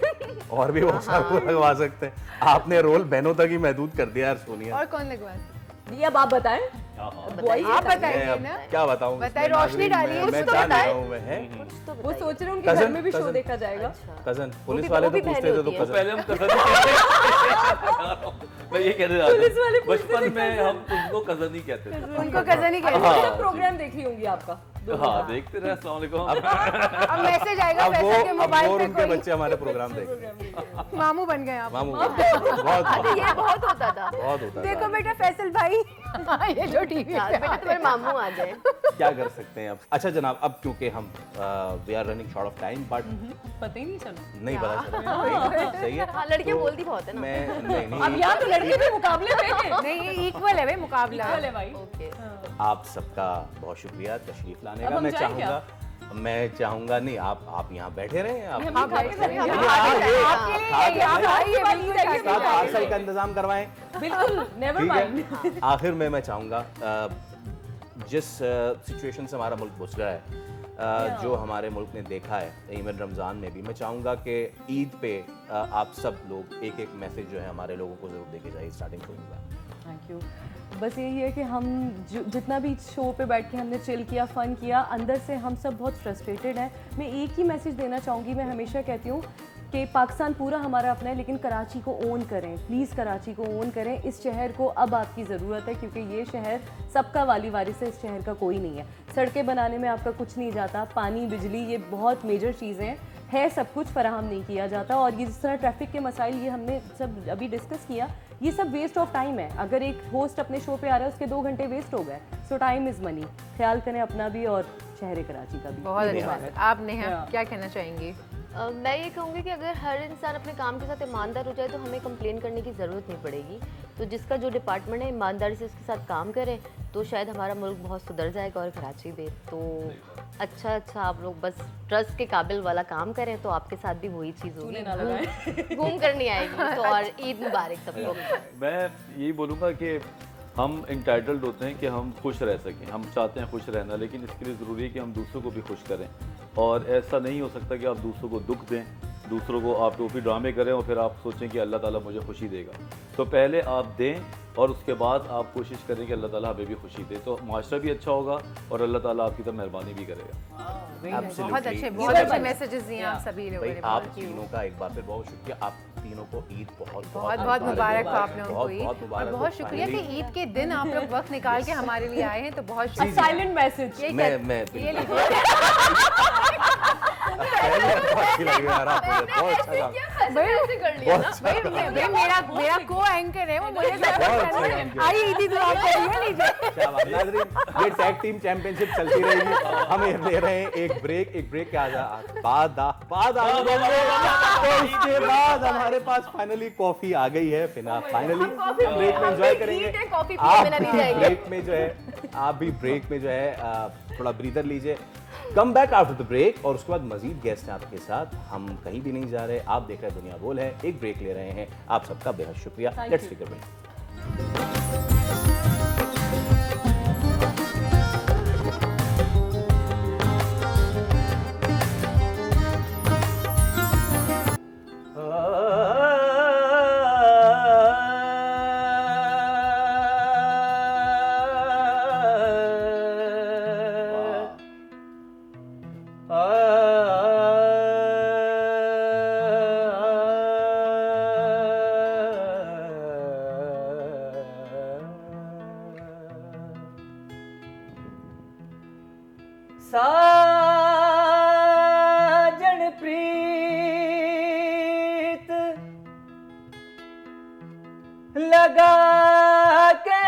B: और भी बहुत सारे को लगवा सकते हैं। आपने रोल बहनों तक ही महदूद कर दिया यार सोनिया।
A: और कौन लगवा सकता?
E: ये अब आप बताएं।
D: बताइए।
A: आप
B: मैं
A: बताइए
B: अब
A: ना।
B: क्या बताऊं?
A: बताइए,
B: इसमें
A: रोशनी
B: नाज़रीन,
A: डालिए,
B: मैं
A: कुछ तो
B: क्या
A: बताएं।
B: नहीं हूं मैं है
D: कुछ तो
E: वो
D: बताइए।
E: सोच रहे हैं उनके घर में भी शो
B: cousin,
E: देखा जाएगा।
B: कजन पुलिस
D: भी-
B: वाले
D: वो
B: तो
D: भी
B: पूछते
D: बहनें
B: थे तो
D: होती हैं।
B: कजन।
C: पहले हम कजन मैं ये कहने जा
E: पुलिस वाले
C: रहा बचपन में हम उनको कजन ही कहते थे।
A: उनको कजन ही कहते
C: हाँ।
A: हैं।
E: सब प्रोग्राम देख रही होंगी आपका।
C: हाँ देखते रहे। अस्सलाम वालेकुम।
A: अब मैसेज आएगा
B: अब
A: फैसल के
B: वो
A: मोबाइल
B: और
A: पे
B: उनके
A: कोई
B: बच्चे हमारे प्रोग्राम देख
A: मामू बन गए आप।
B: मामू बहुत
D: अच्छा, ये बहुत होता था।
B: बहुत होता
A: देखो
B: था।
A: बेटा फैसल भाई, ये जो टीवी
D: यार, बेटा तुम्हारे मामू आ जाए।
B: क्या कर सकते हैं अब। अच्छा जनाब, अब क्योंकि हम we are running short of time, but
E: पता ही नहीं चला।
B: नहीं पता चला। नहीं, सही है।
D: हाँ, लड़कियां
B: तो
D: बोलती बहुत है ना।
B: मैं नहीं
E: अब यहाँ तो लड़के भी मुकाबले में हैं।
A: नहीं, ये इक्वल है भाई मुकाबला।
E: चले भाई।
D: ओके।
B: आप सबका बहुत शुक्रिया तशरीफ लाने
E: अब
B: का।
E: हम
B: मैं
E: जाएं क्या?
B: चाहूँगा मैं चाहूंगा नहीं, आप यहाँ बैठे रहे आप
A: हाँ, बैठ रहे हैं।
B: पार्सल का इंतजाम करवाएं।
E: बिल्कुल, नेवर
B: ठीक
E: माइंड।
B: है, आखिर में मैं चाहूंगा जिस सिचुएशन से हमारा मुल्क गुजरा है, जो हमारे मुल्क ने देखा है इवन रमज़ान में भी, मैं चाहूँगा कि ईद पे आप सब लोग एक एक मैसेज जो है हमारे लोगों को ज़रूर देके जाइए स्टार्टिंग से होगा।
E: Thank you. बस यही है कि हम जितना भी शो पे बैठ के हमने चिल किया, फ़न किया, अंदर से हम सब बहुत फ्रस्ट्रेटेड हैं। मैं एक ही मैसेज देना चाहूँगी, मैं हमेशा कहती हूँ कि पाकिस्तान पूरा हमारा अपना है, लेकिन कराची को ओन करें, प्लीज़ कराची को ओन करें। इस शहर को अब आपकी ज़रूरत है, क्योंकि ये शहर सबका वाली वारिस है, इस शहर का कोई नहीं है। सड़कें बनाने में आपका कुछ नहीं जाता, पानी, बिजली, ये बहुत मेजर चीज़ें है, सब कुछ फराहम नहीं किया जाता। और ये जिस तरह ट्रैफिक के मसाइल ये हमने सब अभी डिस्कस किया, ये सब वेस्ट ऑफ टाइम है। अगर एक होस्ट अपने शो पे आ रहा है, उसके 2 घंटे वेस्ट हो गए। सो टाइम इज़ मनी। ख्याल करें अपना भी और शहर कराची का भी।
A: बहुत अच्छी बात है। आप नेहा क्या कहना चाहेंगी?
D: मैं ये कहूँगी कि अगर हर इंसान अपने काम के साथ ईमानदार हो जाए तो हमें कंप्लेन करने की ज़रूरत नहीं पड़ेगी। तो जिसका जो डिपार्टमेंट है ईमानदारी से उसके साथ काम करे तो शायद हमारा मुल्क बहुत सुधर जाएगा और कराची भी। तो अच्छा आप लोग बस ट्रस्ट के काबिल वाला काम करें तो आपके साथ भी वही चीज़ होगी, घूम कर नहीं आएगी। तो और ईद मुबारक सब लोग।
C: मैं यही बोलूँगा कि हम इंटाइटल्ड होते हैं कि हम खुश रह सकें, हम चाहते हैं खुश रहना, लेकिन इसके लिए ज़रूरी है कि हम दूसरों को भी खुश करें। और ऐसा नहीं हो सकता कि आप दूसरों को दुख दें, दूसरों को आप टोपी ड्रामे करें और फिर आप सोचें कि अल्लाह ताला मुझे खुशी देगा। तो पहले आप दें और उसके बाद आप कोशिश करें कि अल्लाह ताला हमें भी खुशी दे, तो माशरा भी अच्छा होगा और अल्लाह ताला आपकी तरफ मेहरबानी भी करेगा।
A: बहुत अच्छे मैसेजेस दिए आप सभी लोगों
B: भाई
A: ने।
B: आप तीनों का एक बार फिर बहुत शुक्रिया। आप तीनों को ईद बहुत
A: बहुत मुबारक हो आप लोगों को ईद।
B: बहुत मुबारक
A: और
B: हो।
A: बहुत शुक्रिया कि ईद के दिन आप लोग वक्त निकाल के हमारे लिए आए हैं, तो बहुत शुक्रिया।
E: Silent message.
B: मैं
A: ये लीजिए।
B: अच्छी लगी यार, बहुत अच्छा था।
A: भाई मेरा को एंकर है, वो मुझे आई ईदी दुआ करिए। लीजिए।
B: नाज़रीन, ये टैग टीम चैंपियनशिप चलती रहेगी। हम ये ले रहे हैं एक ब्रेक के बाद तो इसके बाद हमारे पास फाइनली कॉफी आ गई है। फाइनली हम ब्रेक में एंजॉय करेंगे। ब्रेक में जो है आप भी ब्रेक में जो है थोड़ा ब्रीदर लीजिए। Come back after the break और उसके बाद मजीद गेस्ट हैं आपके साथ। हम कहीं भी नहीं जा रहे, आप देख रहे हैं दुनिया बोल है। एक ब्रेक ले रहे हैं, आप सबका बेहद शुक्रिया। Let's take a break.
F: साजन प्रीत लगा के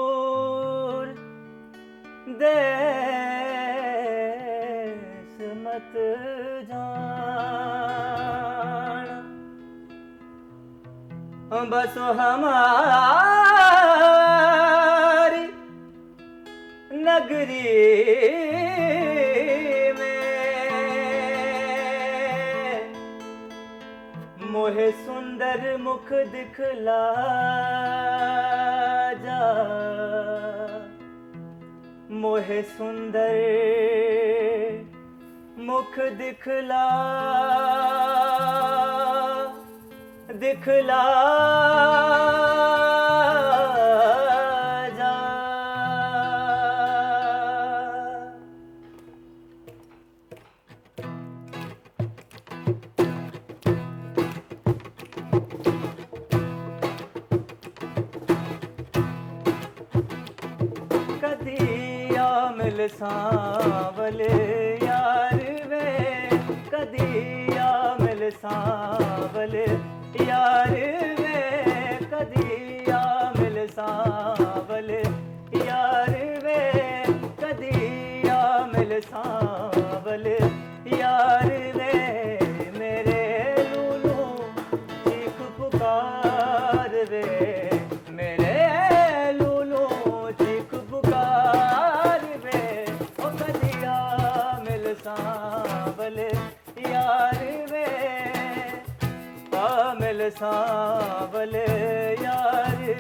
F: दूर देश मत जान, बस हमारी नगरी में मोहे सुंदर मुख दिखला जा, मोहे सुंदर मुख दिखला दिखला जा। कदिया मिल सांवल यार वे, कदिया मिल सांवल यार वे, कदिया मिल सांवल यार वे, कदिया मिल सांवल यार वे। सांवले यार वे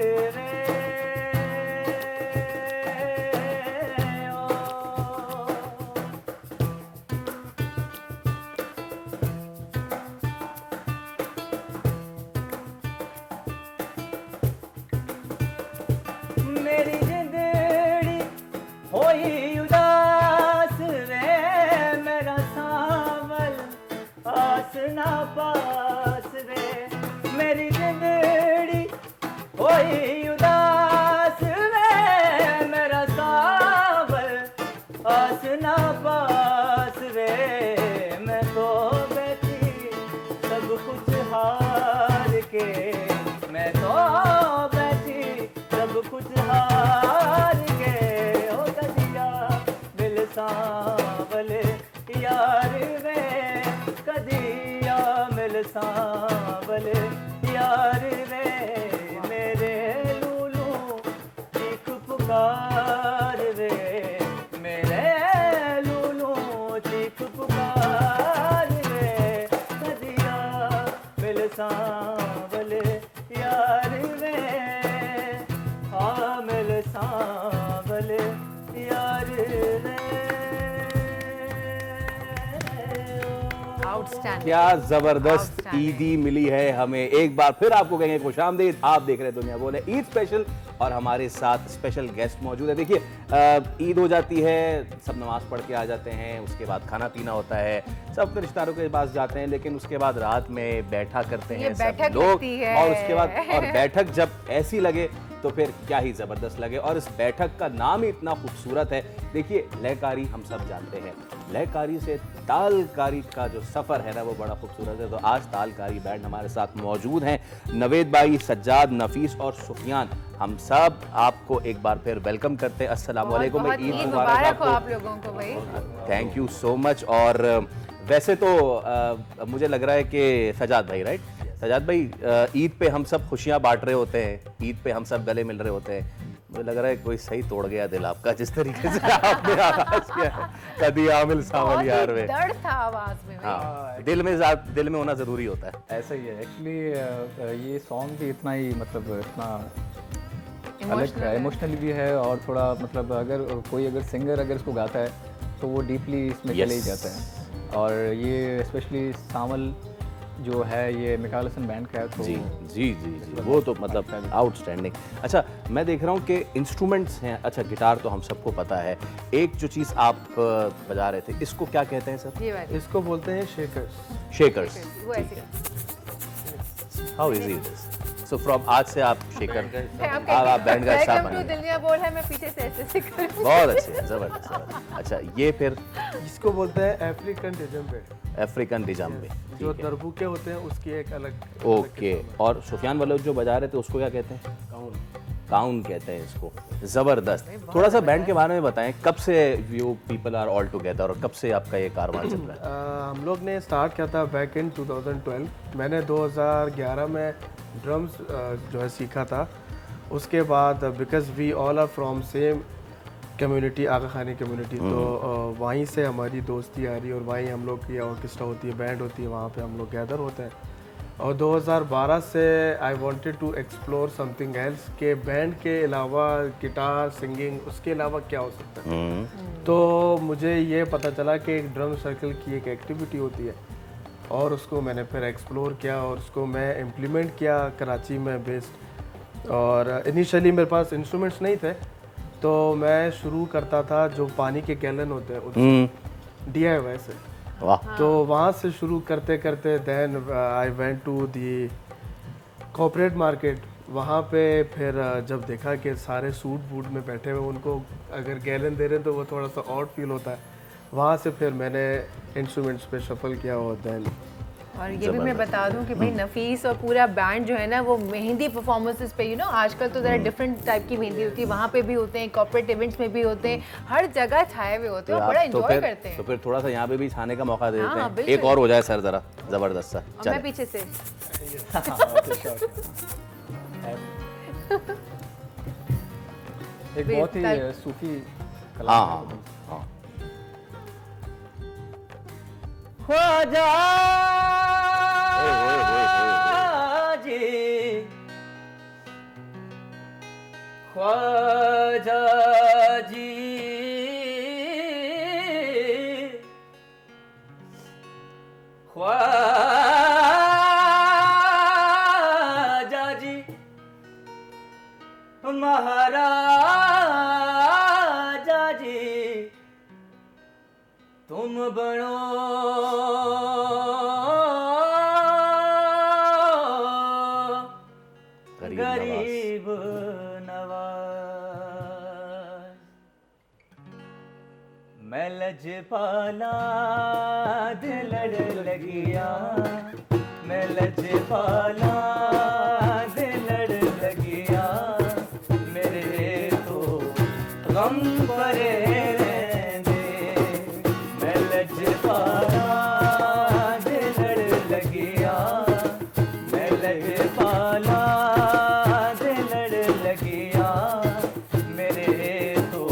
F: मेरी जिंदड़ी होई उदास वे मेरा सांवल आस ना पास वे मेरी जिंदड़ी होई उदास वे मेरा सांवल आस ना पास वे मैं तो बैठी सब कुछ हार के मैं तो बैठी सब कुछ हार के हो कदिया मिल सांवले यार वे कदिया मिल सांवले यार वे मेरे लूलू चीख पुकार वे मेरे लूलू चीख पुकार वे कदिया मिल सांवले यार वे हाँ मिल सांवले यार वे
A: आउटस्टैंडिंग।
B: क्या जबरदस्त ईदी मिली है हमें। एक बार फिर आपको कहेंगे खुशामदीद। आप देख रहे हैं दुनिया बोले ईद स्पेशल और हमारे साथ स्पेशल गेस्ट मौजूद है। देखिए ईद हो जाती है, सब नमाज पढ़ के आ जाते हैं, उसके बाद खाना पीना होता है, सब अपने रिश्तेदारों के पास जाते हैं, लेकिन उसके बाद रात में बैठा करते हैं सब
A: बैठक
B: लोग
A: लगती है।
B: और उसके बाद और बैठक जब ऐसी लगे तो फिर क्या ही ज़बरदस्त लगे। और इस बैठक का नाम ही इतना खूबसूरत है। देखिए लयकारी हम सब जानते हैं, लयकारी से तालकारी का जो सफ़र है ना वो बड़ा खूबसूरत है। तो आज तालकारी बैंड हमारे साथ मौजूद हैं। नवेद भाई, सज्जाद, नफीस और सुफियान, हम सब आपको एक बार फिर वेलकम करते हैं। अस्सलाम वालेकुम,
A: बहुत
B: ईद
A: ईद
B: मुबारक
A: मुबारक हो
B: आपको।
A: आप लोगों को भाई।
B: Thank you so much. और वैसे तो मुझे लग रहा है कि सजाद भाई, राइट, सजाद भाई, ईद पे हम सब खुशियां बांट रहे होते हैं, ईद पे हम सब गले मिल रहे होते हैं। मुझे लग रहा है कोई सही तोड़ गया दिल आपका, जिस तरीके से आपने आगाज किया है। कदी आमिल सावल यार वे।
A: दर्द था आवाज में भाई।
B: हाँ, दिल में होना जरूरी होता है।
G: ऐसा ही है एक्चुअली। ये सॉन्ग भी इतना ही मतलब इतना अलग
A: Emotional
G: है,
A: है।
G: इमोशनल भी है और थोड़ा मतलब अगर सिंगर अगर इसको गाता है तो वो डीपली इसमें
B: Yes.
G: चले ही जाता है। और ये स्पेशली सावल जो है ये मिकाल हसन बैंड का है तो
B: जी जी जी जी, वो तो मतलब आउटस्टैंडिंग। अच्छा, मैं देख रहा हूँ कि इंस्ट्रूमेंट्स हैं। अच्छा, गिटार तो हम सबको पता है। एक जो चीज़ आप बजा रहे थे, इसको क्या कहते हैं सर?
A: ये वाली
H: इसको बोलते हैं शेकर्स।
B: शेकर्स।
A: वो ऐसे
B: how easy it is. So from आज से आप शेकर,
A: आप
B: आप बैंड का हिस्सा
A: वेलकम टू
B: बनिए।
A: दुनिया बोल है, मैं पीछे से ऐसे करूं।
B: बहुत अच्छे, जबरदस्त जबरदस्त। अच्छा, ये फिर
H: इसको बोलते हैं अफ्रीकन डिजम्बे,
B: अफ्रीकन डिजाम्बे।
H: जो दरबूके होते हैं उसकी एक अलग
B: ओके। और सुफियान वाले जो बजा रहे थे उसको क्या कहते हैं? काउन कहते हैं इसको। ज़बरदस्त। थोड़ा सा बैंड के बारे में बताएं, कब से you people are all together और कब से आपका ये कारवां चल रहा है?
H: हम लोग ने स्टार्ट किया था बैक इन 2012। मैंने 2011 में ड्रम्स जो है सीखा था। उसके बाद because we all are from same community, Aga Khani community, तो वहीं से हमारी दोस्ती आ रही और वहीं हम लोग की ऑर्केस्ट्रा होती है, बैंड होती है, वहाँ पे हम लोग गैदर होते हैं। और 2012 से I wanted to explore something else, के बैंड के अलावा गिटार, सिंगिंग, उसके अलावा क्या हो सकता है। तो मुझे ये पता चला कि एक ड्रम सर्कल की एक एक्टिविटी होती है और उसको मैंने फिर एक्सप्लोर किया और उसको मैं इम्प्लीमेंट किया कराची में बेस्ड। और इनिशियली मेरे पास इंस्ट्रूमेंट्स नहीं थे, तो मैं शुरू करता था जो पानी के गैलन होते हैं उससे, DIY से।
B: वाह।
H: तो वहाँ से शुरू करते करते then I went to the corporate market. वहाँ पे फिर जब देखा कि सारे सूट बूट में बैठे हुए, उनको अगर गैलन दे रहे हैं तो वो थोड़ा सा ऑड फील होता है। वहाँ से फिर मैंने इंस्ट्रूमेंट्स पे शफल किया और देन।
A: और ये भी मैं बता दूं कि भाई नफीस और पूरा बैंड जो है ना वो मेहंदी परफॉर्मेंसेस पे, आजकल तो ज़रा डिफरेंट टाइप की मेहंदी होती है, वहाँ पे भी होते हैं, कॉर्पोरेट इवेंट्स में भी होते हैं, हर जगह छाए हुए होते हैं और बड़ा एंजॉय करते हैं।
B: तो फिर थोड़ा सा यहाँ पे भी छाने का मौका दे देते
A: हाँ,
B: हैं।
A: बिल्कुल।
B: एक और हो जाए सर जरा, जबरदस्त सा।
A: और मैं पीछे से
G: एक बहुत ही सूफी
B: हाँ हाँ हाँ।
F: ख्वाजा
B: ओए, ओए, ओए, ओए।
F: जी ख्वाजा जी ख्वाजा जी महाराजा जी तुम बनो गरीब नवाज। मैं लजपाला दिल लड़ लगिया, मैं लजपाला दिल लड़ लगिया, मेरे तो गम परे रहने। मैं लजपाला दिल लड़ लगिया, मैं लजपाला दिल लड़ लगिया, मेरे तो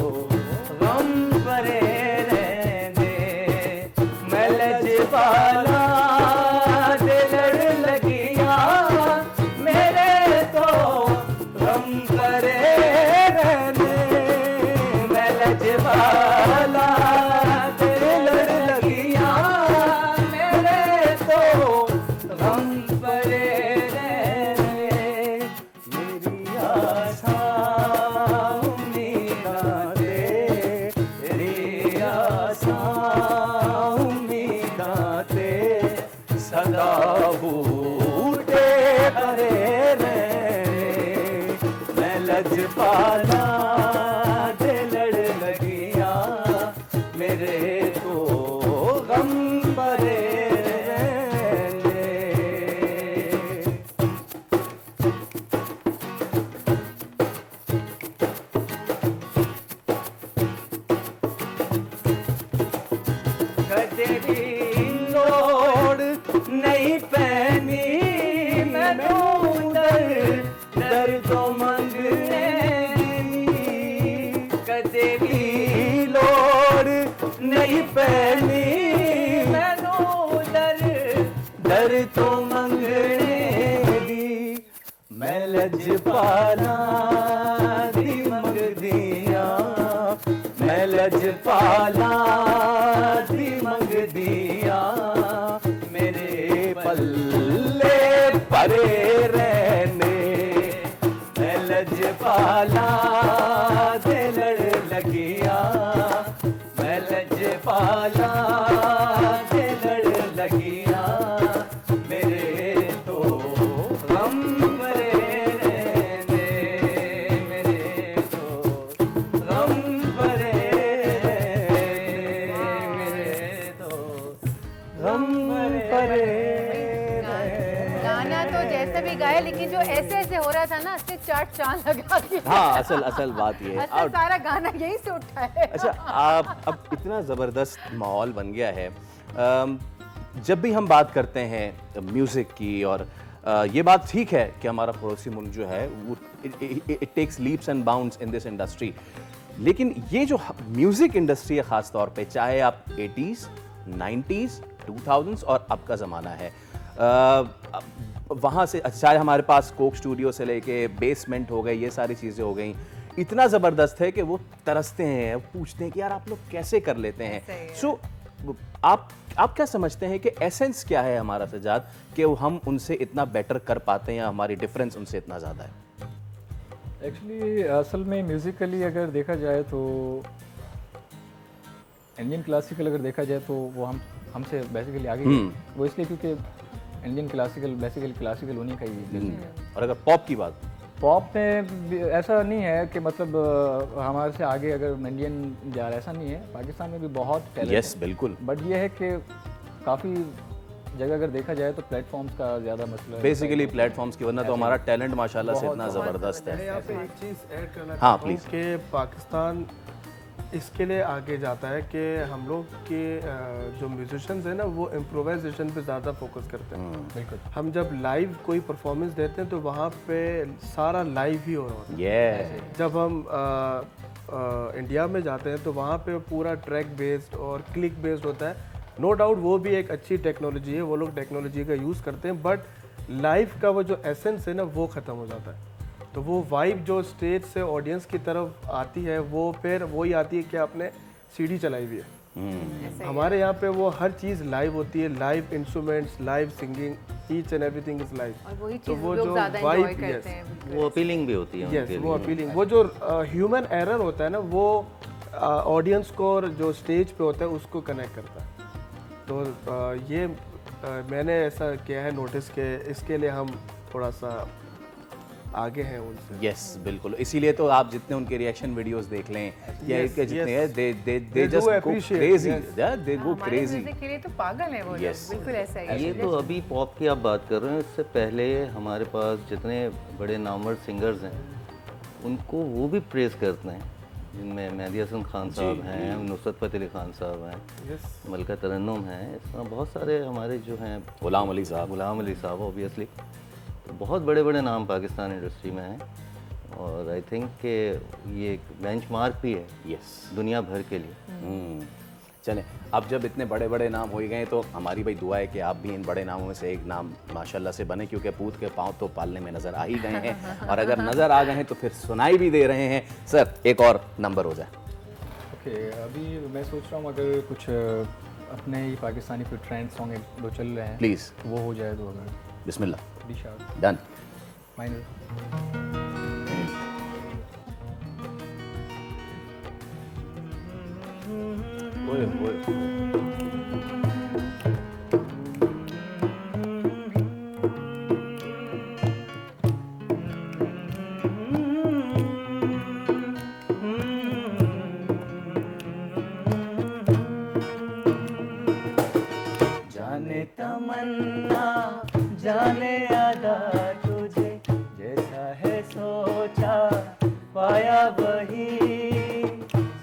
F: गम परे रहने। मैं लजपाला दिल लड़ लगिया, मेरे तो गम परे रहने। मैं लजपाला दिल लड़ लगिया, मेरे तो गम परे रहने। मेरी आशा उम्मीदां तेरी आशा उम्मीदां ते सदा बूटे भरे रहने। मैं लजपाला दिल लड़ लगिया, मेरे तो गम परे रहने। कदे भी लोड़ नहीं पैनी मैनू दर दर तो मंगने दी। कदे भी लोड़ नहीं पैनी मैनू दर दर तो मंगने दी। मैं लजपाला दी मंगदिया, मैं लजपाला दी मंगदिया, मेरे पल्ले परे रहने। मैं लजपाला दिल लड़ लगिया, मैं लजपाला दिल लड़ लगिया, मेरे तो गम परे रहने। मेरे तो गम परे रहने, मेरे तो गम परे रहने।
A: गाना तो जैसे भी गाए, लेकिन जो ऐसे ऐसे हो रहा था ना, उससे चाट चांद लगा दिया।
B: हाँ, असल बात ये है।
A: असल सारा गाना यही से उठा है।
B: अच्छा, आप अब इतना ज़बरदस्त माहौल बन गया है। जब भी हम बात करते हैं म्यूज़िक की, और ये बात ठीक है कि हमारा पड़ोसी मुल्क जो है वो it takes leaps and bounds in this industry, लेकिन ये जो म्यूज़िक इंडस्ट्री है ख़ास तौर पे, चाहे आप 80s, 90s, 2000s और अब का ज़माना है, वहाँ से चाहे हमारे पास कोक स्टूडियो से लेके बेसमेंट हो गए, ये सारी चीज़ें हो गई, इतना ज़बरदस्त है कि वो तरसते हैं, पूछते हैं कि यार आप लोग कैसे कर लेते हैं। सो आप क्या समझते हैं कि एसेंस क्या है हमारा सजाद, कि हम उनसे इतना बेटर कर पाते हैं या हमारी डिफरेंस उनसे इतना ज़्यादा है?
G: एक्चुअली असल में म्यूज़िकली अगर देखा जाए तो इंडियन क्लासिकल अगर देखा जाए तो वो हमसे बेसिकली आगे है। वो इसलिए क्योंकि इंडियन क्लासिकल बेसिकली क्लासिकल उन्हीं का ही है।
B: और अगर पॉप की बात,
G: पॉप में भी ऐसा नहीं है कि मतलब हमारे से आगे अगर इंडियन जा रहा है, ऐसा नहीं है। पाकिस्तान में भी बहुत टैलेंट
B: यस बिल्कुल,
G: बट ये है कि काफ़ी जगह अगर देखा जाए तो प्लेटफॉर्म्स का ज़्यादा मसला है।
B: बेसिकली प्लेटफॉर्म्स की, वरना तो हमारा टैलेंट माशाल्लाह से इतना ज़बरदस्त
H: मैं
B: है।
H: यहाँ पे एक चीज़ ऐड करना
B: हाँ,
H: चाहता हूँ
B: प्लीज़।
H: कि पाकिस्तान इसके लिए आगे जाता है कि हम लोग के जो म्यूजिशियंस हैं ना, वो इम्प्रोवाइजेशन पे ज़्यादा फोकस करते हैं।
G: बिल्कुल।
H: हम जब लाइव कोई परफॉर्मेंस देते हैं तो वहाँ पे सारा लाइव ही हो रहा होता है। जब हम इंडिया में जाते हैं तो वहाँ पे पूरा ट्रैक बेस्ड और क्लिक बेस्ड होता है। नो डाउट वो भी एक अच्छी टेक्नोलॉजी है, वो लोग टेक्नोलॉजी का यूज़ करते हैं, बट लाइव का वो जो एसेंस है ना, वो ख़त्म हो जाता है। तो वो वाइब जो स्टेज से ऑडियंस की तरफ आती है वो फिर वही आती है कि आपने सीडी चलाई हुई है। हमारे यहाँ पे वो हर चीज़ लाइव होती है, live instruments, live singing, each and everything is live.
A: और वही
H: तो
A: चीज़
H: वो
A: लोग
H: जो
A: ज़्यादा एंजॉय
H: वाइब,
A: करते हैं।
F: वो अपीलिंग भी होती है
H: यस
F: उनके
H: वो
F: लिए।
H: अपीलिंग, वो जो ह्यूमन एरर होता है ना वो ऑडियंस को और जो स्टेज पे होता है उसको कनेक्ट करता है। तो ये मैंने ऐसा किया है नोटिस के इसके लिए हम थोड़ा सा आगे हैं उनसे।
B: यस बिल्कुल, इसीलिए तो आप जितने उनके रिएक्शन वीडियोस देख लें या
H: Yes,
B: इनके जितने
H: yes.
B: हैं दे
H: They
B: just
H: do
B: go
H: appreciate,
B: crazy,
H: yes.
B: दे गो
A: हमारे
B: क्रेजी।
A: म्यूजिक के लिए तो पागल हैं वो लोग,
B: Yes.
A: बिल्कुल ऐसा ही
F: ये
A: है।
F: तो अभी पॉप की आप बात कर रहे हैं, इससे पहले हमारे पास जितने बड़े नामवर सिंगर्स हैं उनको वो भी प्रेस करते हैं, जिनमें मेहदी हसन खान साहब हैं, नुसरत फ़तेह अली खान साहब हैं, मलका तरन्नुम हैं, इस तरह बहुत सारे हमारे जो हैं,
B: गुलाम अली साहब,
F: गुलाम अली साहब ऑब्वियसली, तो बहुत बड़े बड़े नाम पाकिस्तान इंडस्ट्री में हैं और आई थिंक कि ये एक बेंचमार्क भी है
B: यस
F: दुनिया भर के लिए।
B: चलें, अब जब इतने बड़े बड़े नाम हो ही गए तो हमारी भाई दुआ है कि आप भी इन बड़े नामों में से एक नाम माशाल्लाह से बने, क्योंकि पूत के पाँव तो पालने में नज़र आ ही गए हैं और अगर नज़र आ गए हैं तो फिर सुनाई भी दे रहे हैं। सर एक और नंबर हो जाए।
G: ओके, अभी मैं सोच रहा हूँ अगर कुछ अपने ही पाकिस्तानी फिर ट्रेंड सॉन्ग एक दो चल रहे हैं
B: प्लीज़
G: वो हो जाए तो अगर
B: बिस्मिल्लाह,
G: दिशा
B: डन।
G: माइनर।
F: जाने तमन्ना जाने अदा तुझे, जैसा है सोचा पाया वही,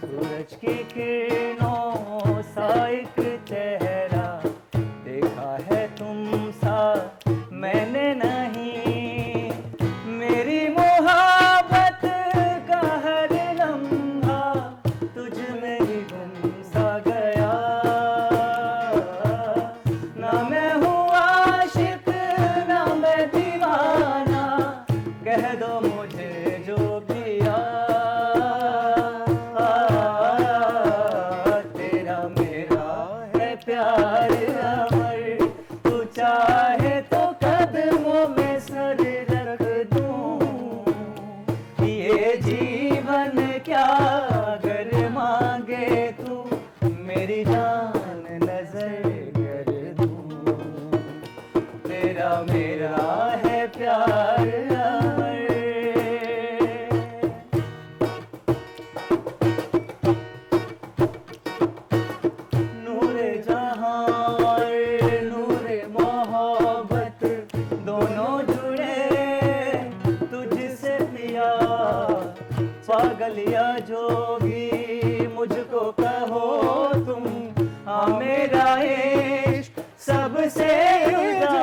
F: सूरज की किरणों सा एक चेहरा देखा है तुम सा मैंने नहीं, मेरी मोहब्बत का हर लम्हा तुझ में ही गुम सा गया, ना मैं हूँ आशिक ना मैं दीवाना, कह दो मुझे जो पिया, तेरा मेरा है प्यार अमर, तू चाहे तो कदमों में सर रख दूं, ये जीवन क्या अगर मांगे तू मेरी जान नजर कर दूं, तेरा मेरा है प्यार अमर। नूरे जहां और नूरे मोहब्बत दोनों जुड़े तुझसे पिया, पागल या जोगी मुझको कहो तुम, हाँ मेरा इश्क सबसे जुदा,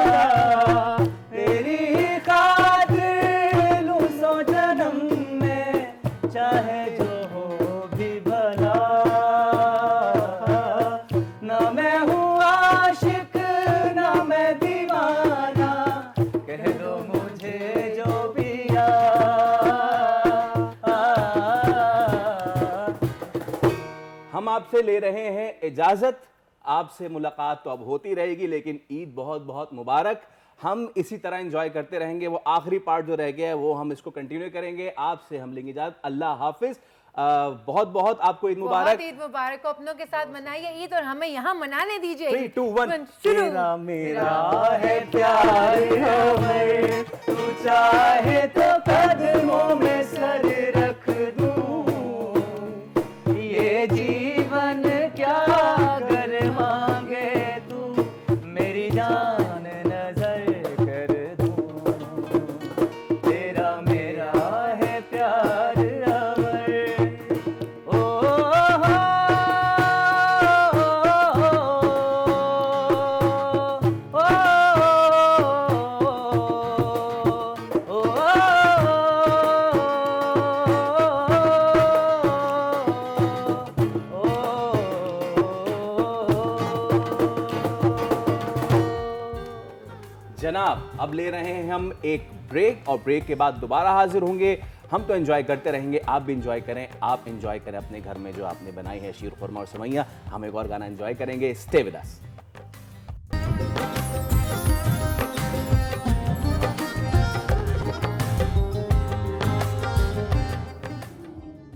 F: तेरी खातिर लूं सौ जन्म में चाहे जो हो भी भला, ना मैं हूँ आशिक ना मैं दीवाना, कह दो मुझे जो पिया,
B: हम आपसे ले रहे हैं इजाजत, आपसे मुलाकात तो अब होती रहेगी लेकिन ईद बहुत बहुत मुबारक। हम इसी तरह एंजॉय करते रहेंगे, वो आखिरी पार्ट जो रह गया है वो हम इसको कंटिन्यू करेंगे। आपसे हम लेंगे इजाजत, अल्लाह हाफिज। बहुत बहुत आपको ईद मुबारक।
A: बहुत ईद मुबारक को अपनों के साथ मनाइए ईद और हमें यहाँ मनाने दीजिए।
B: 3, 2, 1
A: शुरू।
F: तेरा मेरा है प्यार अमर, तू चाहे तो कदमों में सर रख दूं, ये जीवन क्या अगर मांगे तू मेरी जान नजर कर दूं, तेरा मेरा है प्यार अमर। ओ
B: जनाब, अब ले रहे हैं हम एक ब्रेक, और ब्रेक के बाद दोबारा हाजिर होंगे। हम तो एंजॉय करते रहेंगे, आप भी एंजॉय करें, आप एंजॉय करें अपने घर में जो आपने बनाई है शीर खुरमा और सवैयां। हम एक और गाना एंजॉय करेंगे, stay with us.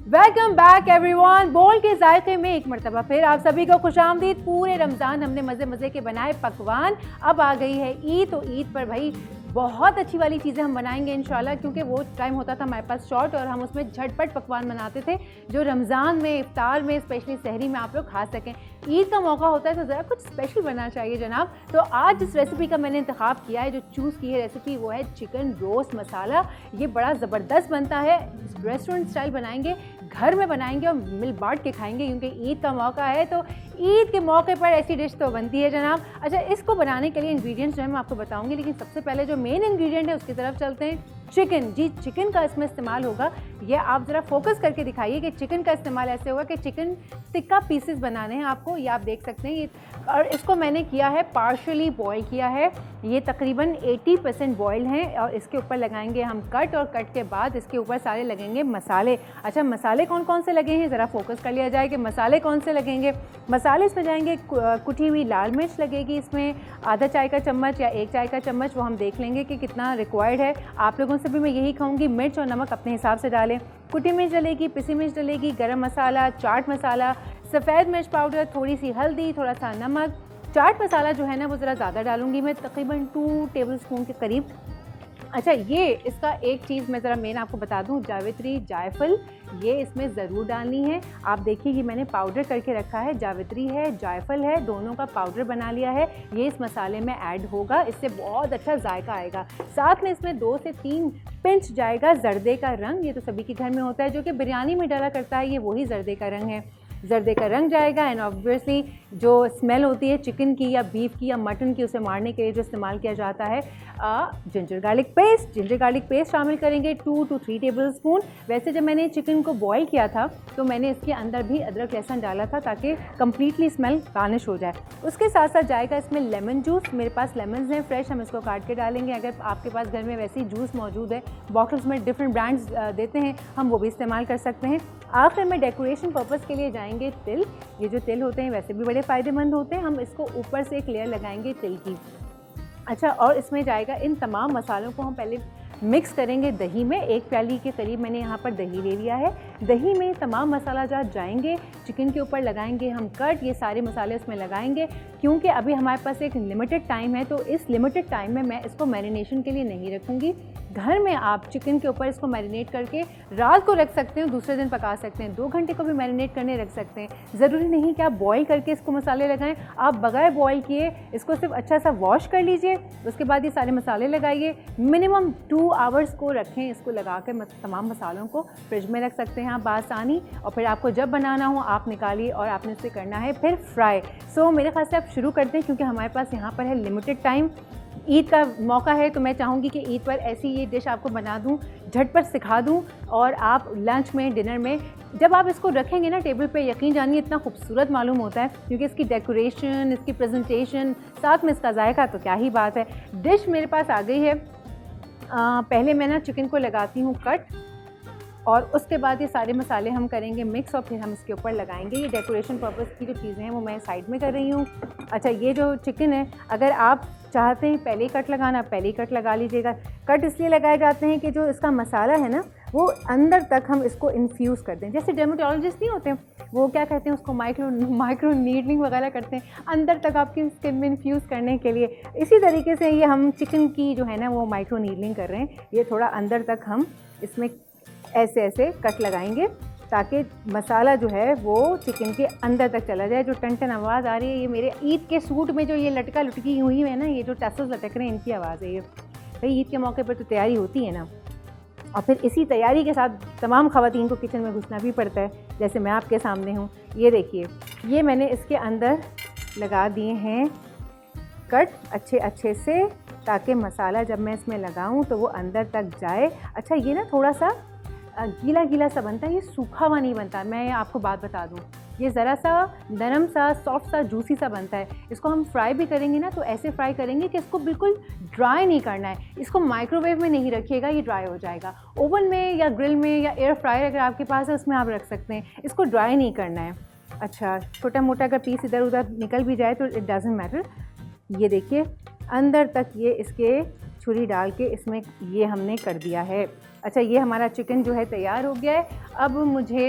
A: Welcome back everyone. बोल के जायके में एक मरतबा फिर आप सभी को खुशामदीद। पूरे रमज़ान हमने मज़े मज़े के बनाए पकवान, अब आ गई है ईद, तो ईद पर भाई बहुत अच्छी वाली चीज़ें हम बनाएंगे इंशाल्लाह, क्योंकि वो टाइम होता था हमारे पास शॉर्ट और हम उसमें झटपट पकवान बनाते थे जो रमज़ान में, इफ्तार में, स्पेशली सहरी में आप लोग खा सकें। ईद का मौका होता है तो ज़रा कुछ स्पेशल बनना चाहिए जनाब। तो आज जिस रेसिपी का मैंने इंतखाब किया है, जो चूज़ की है रेसिपी, वो है चिकन रोस्ट मसाला। ये बड़ा ज़बरदस्त बनता है, रेस्टोरेंट स्टाइल बनाएंगे, घर में बनाएंगे और मिल बांट के खाएंगे, क्योंकि ईद का मौका है। तो ईद के मौके पर ऐसी डिश तो बनती है जनाब। अच्छा, इसको बनाने के लिए इंग्रेडिएंट्स जो है मैं आपको बताऊंगी, लेकिन सबसे पहले जो मेन इंग्रेडिएंट है उसकी तरफ चलते हैं। चिकन, जी चिकन का इसमें इस्तेमाल होगा। ये आप ज़रा फोकस करके दिखाइए कि चिकन का इस्तेमाल ऐसे होगा कि चिकन टिक्का पीसेस बनाने हैं आपको, ये आप देख सकते हैं। ये और इसको मैंने किया है पार्शली बॉयल किया है, ये तकरीबन 80% बॉयल हैं। और इसके ऊपर लगाएंगे हम कट, और कट के बाद इसके ऊपर सारे लगेंगे मसाले। अच्छा, मसाले कौन कौन से लगे हैं ज़रा फोकस कर लिया जाए कि मसाले कौन से लगेंगे। मसाले इसमें जाएंगे, कुटी हुई लाल मिर्च लगेगी इसमें आधा चाय का चम्मच या 1 चाय का चम्मच, वो हम देख लेंगे कि कितना रिक्वायर्ड है। आप लोगों से भी मैं यही कहूँगी, मिर्च और नमक अपने हिसाब से डालें। कुटी मिर्च डलेगी, पिसी मिर्च डलेगी, गरम मसाला, चाट मसाला, सफ़ेद मिर्च पाउडर, थोड़ी सी हल्दी, थोड़ा सा नमक। चाट मसाला जो है ना वो ज़रा ज़्यादा डालूंगी मैं, तकरीबन 2 टेबल स्पून के करीब। अच्छा, ये इसका एक चीज़ मैं ज़रा मेन आपको बता दूं, जावित्री, जायफल, ये इसमें ज़रूर डालनी है। आप देखिए कि मैंने पाउडर करके रखा है, जावित्री है, जायफल है, दोनों का पाउडर बना लिया है। ये इस मसाले में ऐड होगा, इससे बहुत अच्छा जायका आएगा। साथ में इसमें 2 से 3 पिंच जाएगा जर्दे का रंग, ये तो सभी के घर में होता है, जो कि बिरयानी में डाला करता है, ये वही जर्दे का रंग है। जर्दे का रंग जाएगा। एंड ऑब्वियसली जो स्मेल होती है चिकन की या बीफ की या मटन की, उसे मारने के लिए जो इस्तेमाल किया जाता है ginger garlic paste. Ginger garlic paste शामिल करेंगे 2 to 3 टेबल स्पून। वैसे जब मैंने चिकन को बॉईल किया था तो मैंने इसके अंदर भी अदरक लहसुन डाला था ताकि कम्प्लीटली स्मेल गार्निश हो जाए। उसके साथ साथ जाएगा इसमें लेमन जूस। मेरे पास लेमन्स हैं फ्रेश, हम इसको काट के डालेंगे। अगर आपके पास घर में वैसे ही जूस मौजूद है, बॉटल्स में डिफरेंट ब्रांड्स देते हैं, हम वो भी इस्तेमाल कर सकते हैं। आखिर में डेकोरेशन पर्पज़ के लिए जाएंगे तिल। ये जो तिल होते हैं वैसे भी बड़े फ़ायदेमंद होते हैं, हम इसको ऊपर से एक लेयर लगाएंगे तिल की। अच्छा, और इसमें जाएगा, इन तमाम मसालों को हम पहले मिक्स करेंगे दही में। 1 प्याली के करीब मैंने यहाँ पर दही ले लिया है। दही में तमाम मसाला जात जाएंगे, चिकन के ऊपर लगाएंगे हम कट, ये सारे मसाले उसमें लगाएंगे। क्योंकि अभी हमारे पास एक लिमिटेड टाइम है, तो इस लिमिटेड टाइम में मैं इसको मैरिनेशन के लिए नहीं रखूँगी। घर में आप चिकन के ऊपर इसको मैरिनेट करके रात को रख सकते हैं, दूसरे दिन पका सकते हैं। 2 घंटे को भी मैरिनेट करने रख सकते हैं। ज़रूरी नहीं कि आप बॉईल करके इसको मसाले लगाएं, आप बगैर बॉईल किए इसको सिर्फ अच्छा सा वॉश कर लीजिए, उसके बाद ये सारे मसाले लगाइए। मिनिमम 2 आवर्स को रखें इसको लगा के, तमाम मसालों को फ्रिज में रख सकते हैं आप बासानी। और फिर आपको जब बनाना हो आप निकालिए और आपने इसे करना है फिर फ्राई। सो मेरे ख्याल से आप शुरू करते हैं, क्योंकि हमारे पास यहाँ पर है लिमिटेड टाइम। ईद का मौका है तो मैं चाहूँगी कि ईद पर ऐसी ये डिश आपको बना दूँ, झटपट सिखा दूँ, और आप लंच में, डिनर में जब आप इसको रखेंगे ना टेबल पे, यकीन जानिए इतना खूबसूरत मालूम होता है, क्योंकि इसकी डेकोरेशन, इसकी प्रेजेंटेशन, साथ में इसका जायका, तो क्या ही बात है। डिश मेरे पास आ गई है। पहले मैं ना चिकन को लगाती हूँ कट, और उसके बाद ये सारे मसाले हम करेंगे मिक्स, और फिर हम इसके ऊपर लगाएंगे। ये डेकोरेशन पर्पज़ की जो चीज़ें हैं वो मैं साइड में कर रही हूँ। अच्छा, ये जो चिकन है, अगर आप चाहते हैं पहले ही कट लगाना, पहले ही कट लगा लीजिएगा। कट इसलिए लगाए जाते हैं कि जो इसका मसाला है ना वो अंदर तक हम इसको इन्फ्यूज़ कर दें। जैसे डर्मेटोलॉजिस्ट नहीं होते, वो क्या कहते हैं उसको, माइक्रो नीडलिंग वगैरह करते हैं अंदर तक आपकी स्किन में इन्फ्यूज़ करने के लिए। इसी तरीके से ये हम चिकन की जो है ना वो माइक्रो नीडलिंग कर रहे हैं। ये थोड़ा अंदर तक हम इसमें ऐसे ऐसे कट लगाएंगे ताकि मसाला जो है वो चिकन के अंदर तक चला जाए। जो टन टन आवाज़ आ रही है, ये मेरे ईद के सूट में जो ये लटका लुटकी हुई है ना, ये जो टसल्स लटक रहे हैं, इनकी आवाज़ है ये। भाई ईद के मौके पर तो तैयारी होती है ना, और फिर इसी तैयारी के साथ तमाम ख़वातीन को किचन में घुसना भी पड़ता है, जैसे मैं आपके सामने हूँ। ये देखिए, ये मैंने इसके अंदर लगा दिए हैं कट अच्छे से, ताकि मसाला जब मैं इसमें लगाऊँ तो वो अंदर तक जाए। अच्छा, ये ना थोड़ा सा गीला गीला सा बनता है, ये सूखा हुआ नहीं बनता। मैं आपको बात बता दूं, ये ज़रा सा नरम सा, सॉफ्ट सा, जूसी सा बनता है। इसको हम फ्राई भी करेंगे ना तो ऐसे फ्राई करेंगे कि इसको बिल्कुल ड्राई नहीं करना है। इसको माइक्रोवेव में नहीं रखिएगा, ये ड्राई हो जाएगा। ओवन में या ग्रिल में या एयर फ्रायर अगर आपके पास है उसमें आप रख सकते हैं। इसको ड्राई नहीं करना है। अच्छा, छोटा मोटा अगर पीस इधर उधर निकल भी जाए तो इट डजंट मैटर। ये देखिए अंदर तक ये इसके छुरी डाल के इसमें ये हमने कर दिया है। अच्छा, ये हमारा चिकन जो है तैयार हो गया है। अब मुझे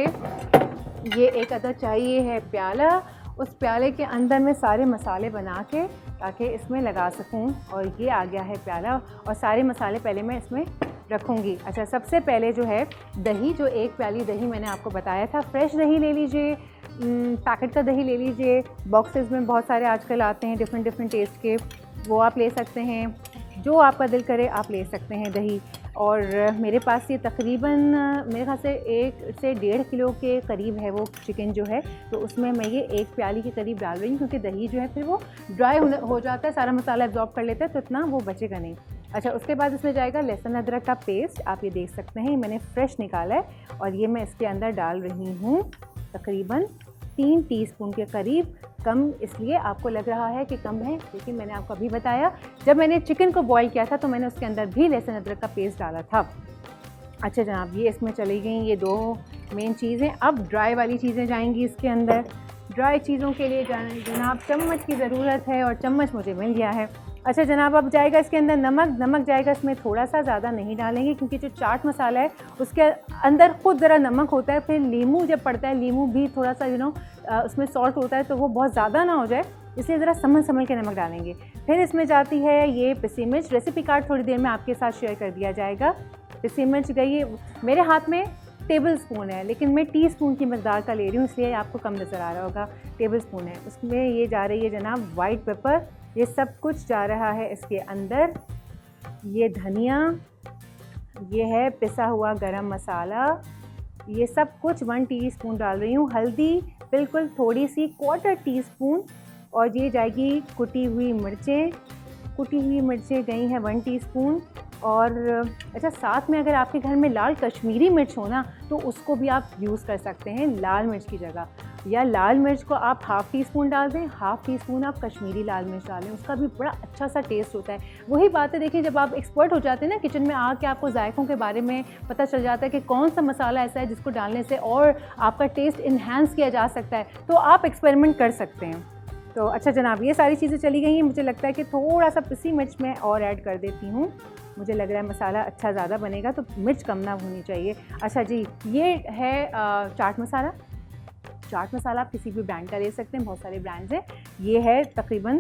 A: ये एक अदर चाहिए है प्याला। उस प्याले के अंदर मैं सारे मसाले बना के ताकि इसमें लगा सकूं, और ये आ गया है प्याला और सारे मसाले पहले मैं इसमें रखूंगी। अच्छा, सबसे पहले जो है दही, जो एक प्याली दही मैंने आपको बताया था, फ्रेश दही ले लीजिए, पैकेट का दही ले लीजिए। बॉक्सेस में बहुत सारे आजकल आते हैं डिफरेंट टेस्ट के, वो आप ले सकते हैं। जो आपका दिल करे आप ले सकते हैं दही। और मेरे पास ये तकरीबन मेरे ख्याल से 1 से 1.5 किलो के करीब है वो चिकन जो है, तो उसमें मैं ये 1 प्याली के करीब डाल रही हूँ, क्योंकि दही जो है फिर वो ड्राई हो जाता है, सारा मसाला एब्जॉर्ब कर लेता है, तो इतना वो बचेगा नहीं। अच्छा, उसके बाद इसमें जाएगा लहसुन अदरक का पेस्ट। आप ये देख सकते हैं, मैंने फ़्रेश निकाला है और ये मैं इसके अंदर डाल रही हूँ तकरीबन 3 टीस्पून के करीब। कम इसलिए आपको लग रहा है कि कम है, लेकिन मैंने आपको अभी बताया जब मैंने चिकन को बॉईल किया था तो मैंने उसके अंदर भी लहसुन अदरक का पेस्ट डाला था। अच्छा जनाब, ये इसमें चली गई ये 2 मेन चीज़ें। अब ड्राई वाली चीज़ें जाएंगी इसके अंदर। ड्राई चीज़ों के लिए जनाब चम्मच की ज़रूरत है, और चम्मच मुझे मिल गया है। अच्छा जनाब, अब जाएगा इसके अंदर नमक। नमक जाएगा इसमें थोड़ा सा, ज़्यादा नहीं डालेंगे, क्योंकि जो चाट मसाला है उसके अंदर खुद ज़रा नमक होता है। फिर लीमू जब पड़ता है, लीमू भी थोड़ा सा उसमें सॉल्ट होता है, तो वो बहुत ज़्यादा ना हो जाए, इसलिए ज़रा संभल के नमक डालेंगे। फिर इसमें जाती है ये पिसी मिर्च। रेसिपी कार्ड थोड़ी देर में आपके साथ शेयर कर दिया जाएगा। पिसी मिर्च गई, मेरे हाथ में टेबल स्पून है, लेकिन मैं टीस्पून की मकदार का ले रही हूँ, इसलिए आपको कम नज़र आ रहा होगा। टेबल स्पून है, उसमें ये जा रही है जनाब वाइट पेपर। ये सब कुछ जा रहा है इसके अंदर। ये धनिया, ये है पिसा हुआ गरम मसाला, ये सब कुछ 1 टीस्पून डाल रही हूँ। हल्दी बिल्कुल थोड़ी सी, 1/4 टीस्पून। और ये जाएगी कुटी हुई मिर्चें। कुटी हुई मिर्चें गई हैं 1 टीस्पून। और अच्छा, साथ में अगर आपके घर में लाल कश्मीरी मिर्च हो ना, तो उसको भी आप यूज़ कर सकते हैं लाल मिर्च की जगह। या लाल मिर्च को आप 1/2 टीस्पून डाल दें, 1/2 टीस्पून आप कश्मीरी लाल मिर्च डालें, उसका भी बड़ा अच्छा सा टेस्ट होता है। वही बात है, देखिए जब आप एक्सपर्ट हो जाते हैं ना किचन में आके, आपको जायकों के बारे में पता चल जाता है कि कौन सा मसाला ऐसा है जिसको डालने से और आपका टेस्ट इन्हांस किया जा सकता है, तो आप एक्सपेरिमेंट कर सकते हैं। तो अच्छा जनाब, ये सारी चीज़ें चली गई हैं। मुझे लगता है कि थोड़ा सा पिसी मिर्च मैं और ऐड कर देती हूँ। मुझे लग रहा है मसाला अच्छा ज़्यादा बनेगा, तो मिर्च कम ना होनी चाहिए। अच्छा जी, ये है चाट मसाला। चाट मसाला आप किसी भी ब्रांड का ले सकते हैं, बहुत सारे ब्रांड्स हैं। ये है तकरीबन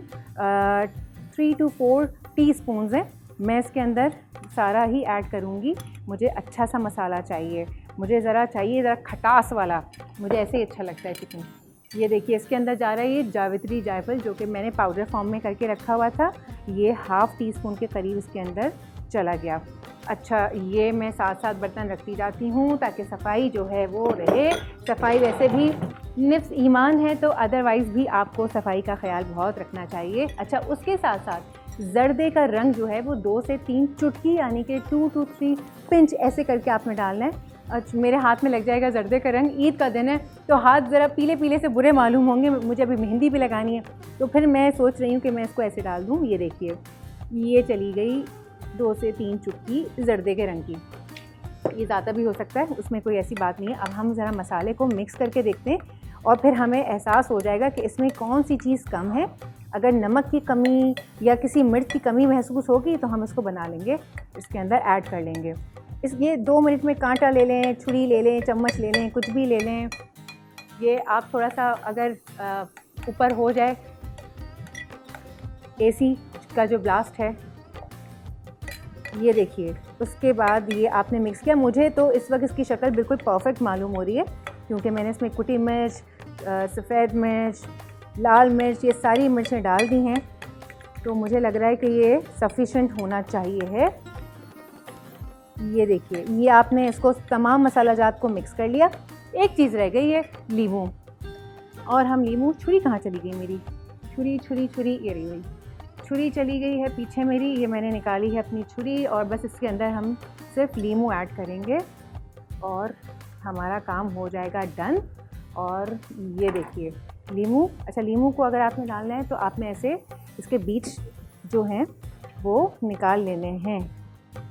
A: 3 to 4 टीस्पून्स है। मैं इसके अंदर सारा ही ऐड करूँगी। मुझे अच्छा सा मसाला चाहिए, मुझे ज़रा खटास वाला, मुझे ऐसे ही अच्छा लगता है चिकन। ये देखिए इसके अंदर जा रहा है ये जावित्री जायफल, जो कि मैंने पाउडर फॉर्म में करके रखा हुआ था। ये 1/2 टीस्पून के करीब इसके अंदर चला गया। अच्छा, ये मैं साथ साथ बर्तन रखती जाती हूँ ताकि सफाई जो है वो रहे। सफाई वैसे भी निफ्स ईमान है, तो अदरवाइज़ भी आपको सफाई का ख्याल बहुत रखना चाहिए। अच्छा, उसके साथ साथ जर्दे का रंग जो है वो 2 से 3 चुटकी, यानी कि 2 to 3 पिंच ऐसे करके आपने डालना है। अच्छा, मेरे हाथ में लग जाएगा जर्दे का रंग। ईद का दिन है तो हाथ ज़रा पीले पीले से बुरे मालूम होंगे। मुझे अभी मेहंदी भी लगानी है, तो फिर मैं सोच रही हूँ कि मैं इसको ऐसे डाल दूँ। ये देखिए, ये चली गई 2 से 3 चुटकी जर्दे के रंग की। ये ज़्यादा भी हो सकता है, उसमें कोई ऐसी बात नहीं है। अब हम ज़रा मसाले को मिक्स करके देखते हैं, और फिर हमें एहसास हो जाएगा कि इसमें कौन सी चीज़ कम है। अगर नमक की कमी या किसी मिर्च की कमी महसूस होगी तो हम इसको बना लेंगे, इसके अंदर ऐड कर लेंगे। ये 2 मिनट में कांटा ले लें, छुरी ले लें, चम्मच ले लें, कुछ भी ले लें। ये आप थोड़ा सा अगर ऊपर हो जाए, एसी का जो ब्लास्ट है, ये देखिए, उसके बाद ये आपने मिक्स किया। मुझे तो इस वक्त इसकी शक्ल बिल्कुल परफेक्ट मालूम हो रही है, क्योंकि मैंने इसमें कुटी मिर्च, सफ़ेद मिर्च, लाल मिर्च, ये सारी मिर्चें डाल दी हैं। तो मुझे लग रहा है कि ये सफिशेंट होना चाहिए है। ये देखिए, ये आपने इसको तमाम मसाला जात को मिक्स कर लिया। एक चीज़ रह गई है, लीमू। और हम लीमू, छुरी कहाँ चली गई मेरी? छुरी ये रही हुई छुरी चली गई है पीछे मेरी। ये मैंने निकाली है अपनी छुरी, और बस इसके अंदर हम सिर्फ लीमू ऐड करेंगे और हमारा काम हो जाएगा डन। और ये देखिए लीमू। अच्छा, लीमू को अगर आपने डालना है तो आपने ऐसे इसके बीज जो हैं वो निकाल लेने हैं।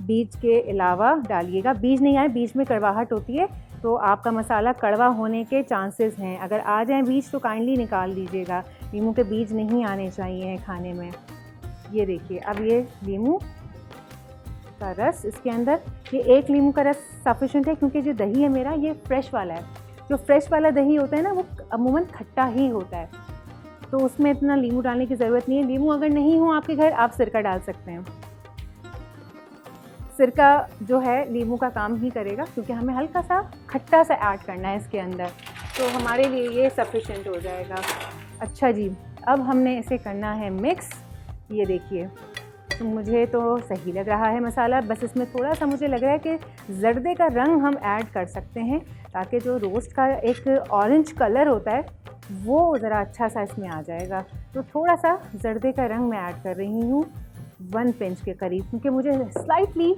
A: बीज के अलावा डालिएगा, बीज नहीं आए, बीज में कड़वाहट होती है तो आपका मसाला कड़वा होने के चांसेस हैं। अगर आ जाए बीज तो काइंडली निकाल दीजिएगा, लीमू के बीज नहीं आने चाहिए खाने में। ये देखिए अब ये लीमू का रस इसके अंदर, ये 1 लीमू का रस सफिशेंट है क्योंकि जो दही है मेरा ये फ्रेश वाला है। जो फ्रेश वाला दही होता है ना वो अमूमन खट्टा ही होता है, तो उसमें इतना लीमू डालने की ज़रूरत नहीं है। लीमू अगर नहीं हो आपके घर आप सिरका डाल सकते हैं। सिरका जो है लीमू का काम ही करेगा क्योंकि हमें हल्का सा खट्टा सा ऐड करना है इसके अंदर, तो हमारे लिए ये सफिशेंट हो जाएगा। अच्छा जी, अब हमने इसे करना है मिक्स। ये देखिए, तो मुझे तो सही लग रहा है मसाला, बस इसमें थोड़ा सा मुझे लग रहा है कि जर्दे का रंग हम ऐड कर सकते हैं ताकि जो रोस्ट का एक ऑरेंज कलर होता है वो ज़रा अच्छा सा इसमें आ जाएगा। तो थोड़ा सा जर्दे का रंग मैं ऐड कर रही हूँ 1 पिंच के करीब, क्योंकि मुझे स्लाइटली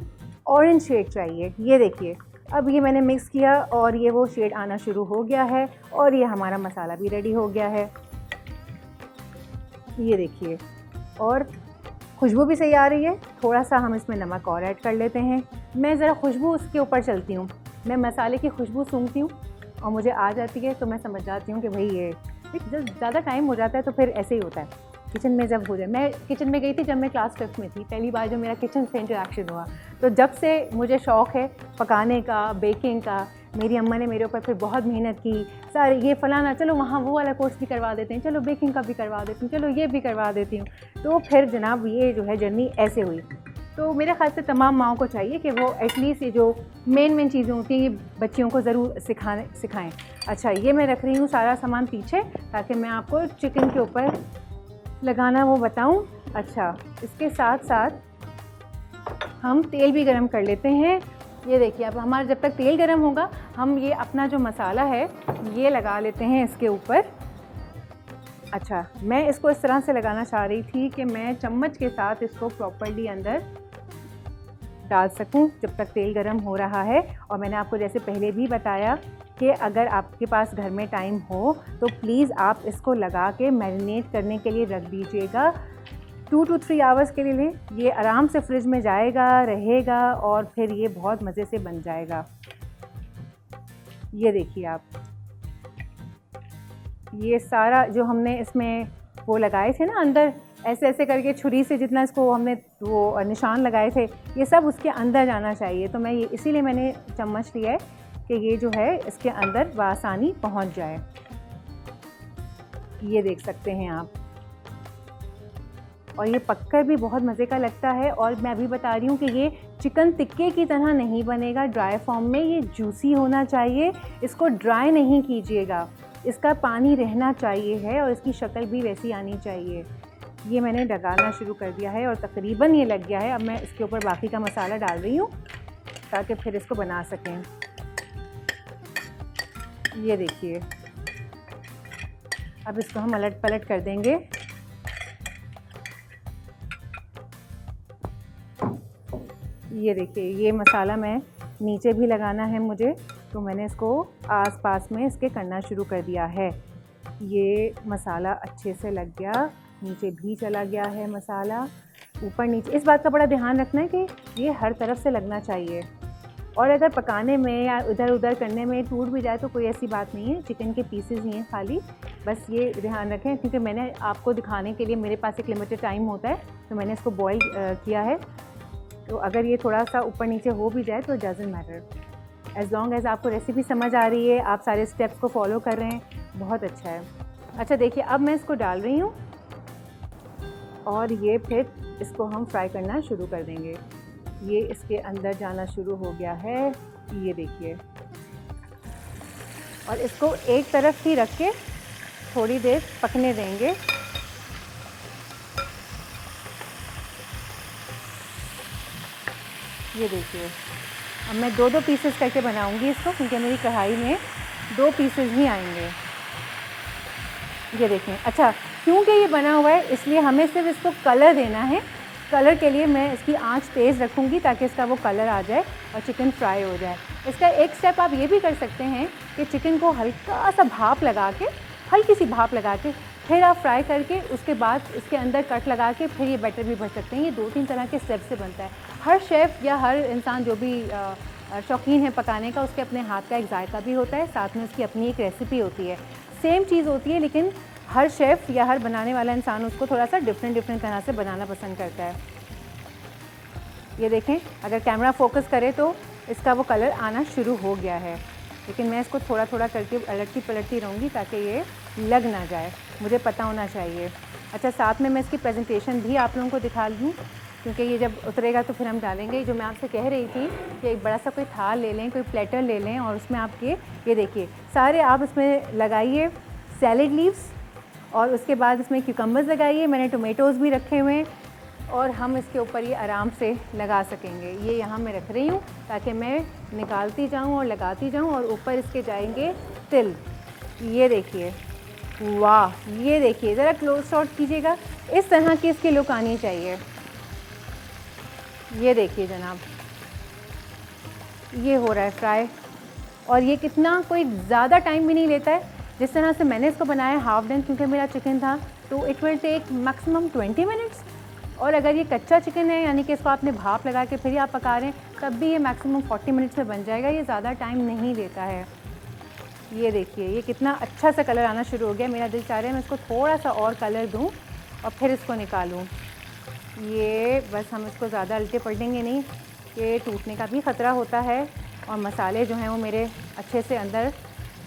A: ऑरेंज शेड चाहिए। ये देखिए अब ये मैंने मिक्स किया और ये वो शेड आना शुरू हो गया है और ये हमारा मसाला भी रेडी हो गया है। ये देखिए, और खुशबू भी सही आ रही है। थोड़ा सा हम इसमें नमक और ऐड कर लेते हैं। मैं ज़रा खुशबू उसके ऊपर चलती हूँ, मैं मसाले की खुशबू सूंघती हूँ और मुझे आ जाती है तो मैं समझ जाती हूँ कि भाई ये जब ज़्यादा टाइम हो जाता है तो फिर ऐसे ही होता है किचन में। जब हो जाए, मैं किचन में गई थी जब मैं क्लास 5th में थी, पहली बार जो मेरा किचन से इंटरेक्शन हुआ, तो जब से मुझे शौक़ है पकाने का, बेकिंग का। मेरी अम्मा ने मेरे ऊपर फिर बहुत मेहनत की, सारे ये फ़लाना, चलो वहाँ वो वाला कोर्स भी करवा देते हैं, चलो बेकिंग का भी करवा देती हूँ, चलो ये भी करवा देती हूँ। तो फिर जनाब ये जो है जर्नी ऐसे हुई। तो मेरे ख्याल से तमाम माओं को चाहिए कि वो एटलीस्ट ये जो मेन चीज़ें होती हैं ये बच्चियों को ज़रूर सिखाएं। अच्छा, ये मैं रख रही हूँ सारा सामान पीछे ताकि मैं आपको चिकन के ऊपर लगाना वो बताऊं। अच्छा, इसके साथ साथ हम तेल भी गरम कर लेते हैं। ये देखिए, अब हमारा जब तक तेल गरम होगा हम ये अपना जो मसाला है ये लगा लेते हैं इसके ऊपर। अच्छा, मैं इसको इस तरह से लगाना चाह रही थी कि मैं चम्मच के साथ इसको प्रॉपर्ली अंदर डाल सकूं जब तक तेल गरम हो रहा है। और मैंने आपको जैसे पहले भी बताया कि अगर आपके पास घर में टाइम हो तो प्लीज़ आप इसको लगा के मैरिनेट करने के लिए रख दीजिएगा 2 to 3 आवर्स के लिए। ये आराम से फ्रिज में जाएगा, रहेगा और फिर ये बहुत मज़े से बन जाएगा। ये देखिए आप, ये सारा जो हमने इसमें वो लगाए थे ना अंदर, ऐसे ऐसे करके छुरी से जितना इसको हमने वो निशान लगाए थे ये सब उसके अंदर जाना चाहिए। तो मैं ये इसीलिए मैंने चम्मच लिया है कि ये जो है इसके अंदर बआसानी पहुंच जाए। ये देख सकते हैं आप, और ये पककर भी बहुत मज़े का लगता है। और मैं अभी बता रही हूँ कि ये चिकन टिक्के की तरह नहीं बनेगा ड्राई फॉर्म में, ये जूसी होना चाहिए। इसको ड्राई नहीं कीजिएगा, इसका पानी रहना चाहिए है और इसकी शक्ल भी वैसी आनी चाहिए। ये मैंने लगाना शुरू कर दिया है और तकरीबन ये लग गया है। अब मैं इसके ऊपर बाकी का मसाला डाल रही हूँ ताकि फिर इसको बना सकें। ये देखिए, अब इसको हम अलट पलट कर देंगे। ये देखिए, ये मसाला मैं नीचे भी लगाना है मुझे, तो मैंने इसको आस-पास में इसके करना शुरू कर दिया है। ये मसाला अच्छे से लग गया, नीचे भी चला गया है मसाला, ऊपर नीचे। इस बात का बड़ा ध्यान रखना है कि ये हर तरफ से लगना चाहिए। और अगर पकाने में या इधर उधर करने में टूट भी जाए तो कोई ऐसी बात नहीं है, चिकन के पीसेस ही हैं खाली, बस ये ध्यान रखें। क्योंकि मैंने आपको दिखाने के लिए, मेरे पास एक लिमिटेड टाइम होता है तो मैंने इसको बॉईल किया है। तो अगर ये थोड़ा सा ऊपर नीचे हो भी जाए तो doesn't matter, as long as आपको रेसिपी समझ आ रही है, आप सारे स्टेप्स को फॉलो कर रहे हैं, बहुत अच्छा है। अच्छा देखिए, अब मैं इसको डाल रही हूँ और ये फिर इसको हम फ्राई करना शुरू कर देंगे। ये इसके अंदर जाना शुरू हो गया है, ये देखिए। और इसको एक तरफ ही रख के थोड़ी देर पकने देंगे। ये देखिए, अब मैं 2-2 पीसेस करके बनाऊंगी इसको, क्योंकि मेरी कढ़ाई में 2 पीसेस ही आएंगे। ये देखें। अच्छा, क्योंकि ये बना हुआ है इसलिए हमें सिर्फ इसको कलर देना है। कलर के लिए मैं इसकी आंच तेज़ रखूँगी ताकि इसका वो कलर आ जाए और चिकन फ्राई हो जाए। इसका एक स्टेप आप ये भी कर सकते हैं कि चिकन को हल्का सा भाप लगा के, हल्की सी भाप लगा के फिर आप फ्राई करके उसके बाद इसके अंदर कट लगा के फिर ये बैटर भी भर सकते हैं। ये 2-3 तरह के स्टेप से बनता है। हर शेफ़ या हर इंसान जो भी शौकीन है पकाने का, उसके अपने हाथ का एक जायका भी होता है, साथ में उसकी अपनी एक रेसिपी होती है। सेम चीज़ होती है लेकिन हर शेफ़ या हर बनाने वाला इंसान उसको थोड़ा सा डिफरेंट तरह से बनाना पसंद करता है। ये देखें, अगर कैमरा फोकस करे तो इसका वो कलर आना शुरू हो गया है, लेकिन मैं इसको थोड़ा थोड़ा करके पलटती रहूँगी ताकि ये लग ना जाए, मुझे पता होना चाहिए। अच्छा, साथ में मैं इसकी प्रेजेंटेशन भी आप लोगों को दिखा दूँ, क्योंकि ये जब उतरेगा तो फिर हम डालेंगे। जो मैं आपसे कह रही थी कि एक बड़ा सा कोई थाल ले लें, कोई प्लेटर ले लें और उसमें आप ये देखिए सारे आप इसमें लगाइए सैलेड लीव्स और उसके बाद इसमें क्यूकम्बर्स लगाइए। मैंने टोमेटोज़ भी रखे हुए हैं और हम इसके ऊपर ये आराम से लगा सकेंगे। ये यहाँ मैं रख रही हूँ ताकि मैं निकालती जाऊँ और लगाती जाऊँ और ऊपर इसके जाएंगे तिल। ये देखिए, वाह, ये देखिए, ज़रा क्लोज शॉट कीजिएगा, इस तरह की इसकी लुक आनी चाहिए। ये देखिए जनाब, ये हो रहा है फ्राई और ये कितना कोई ज़्यादा टाइम भी नहीं लेता है। जिस तरह से मैंने इसको बनाया हाफ डन, क्योंकि मेरा चिकन था, तो it will take maximum 20 minutes. और अगर ये कच्चा चिकन है, यानी कि इसको आपने भाप लगा के फिर ही आप पका रहे हैं, तब भी ये मैक्सिमम 40 मिनट्स में बन जाएगा। ये ज़्यादा टाइम नहीं लेता है। ये देखिए, ये कितना अच्छा सा कलर आना शुरू हो गया। मेरा दिल चाह रहा है मैं इसको थोड़ा सा और कलर दूँ और फिर इसको निकालूँ। ये बस हम इसको ज़्यादा उल्टे पलटेंगे नहीं, ये टूटने का भी ख़तरा होता है और मसाले जो हैं वो मेरे अच्छे से अंदर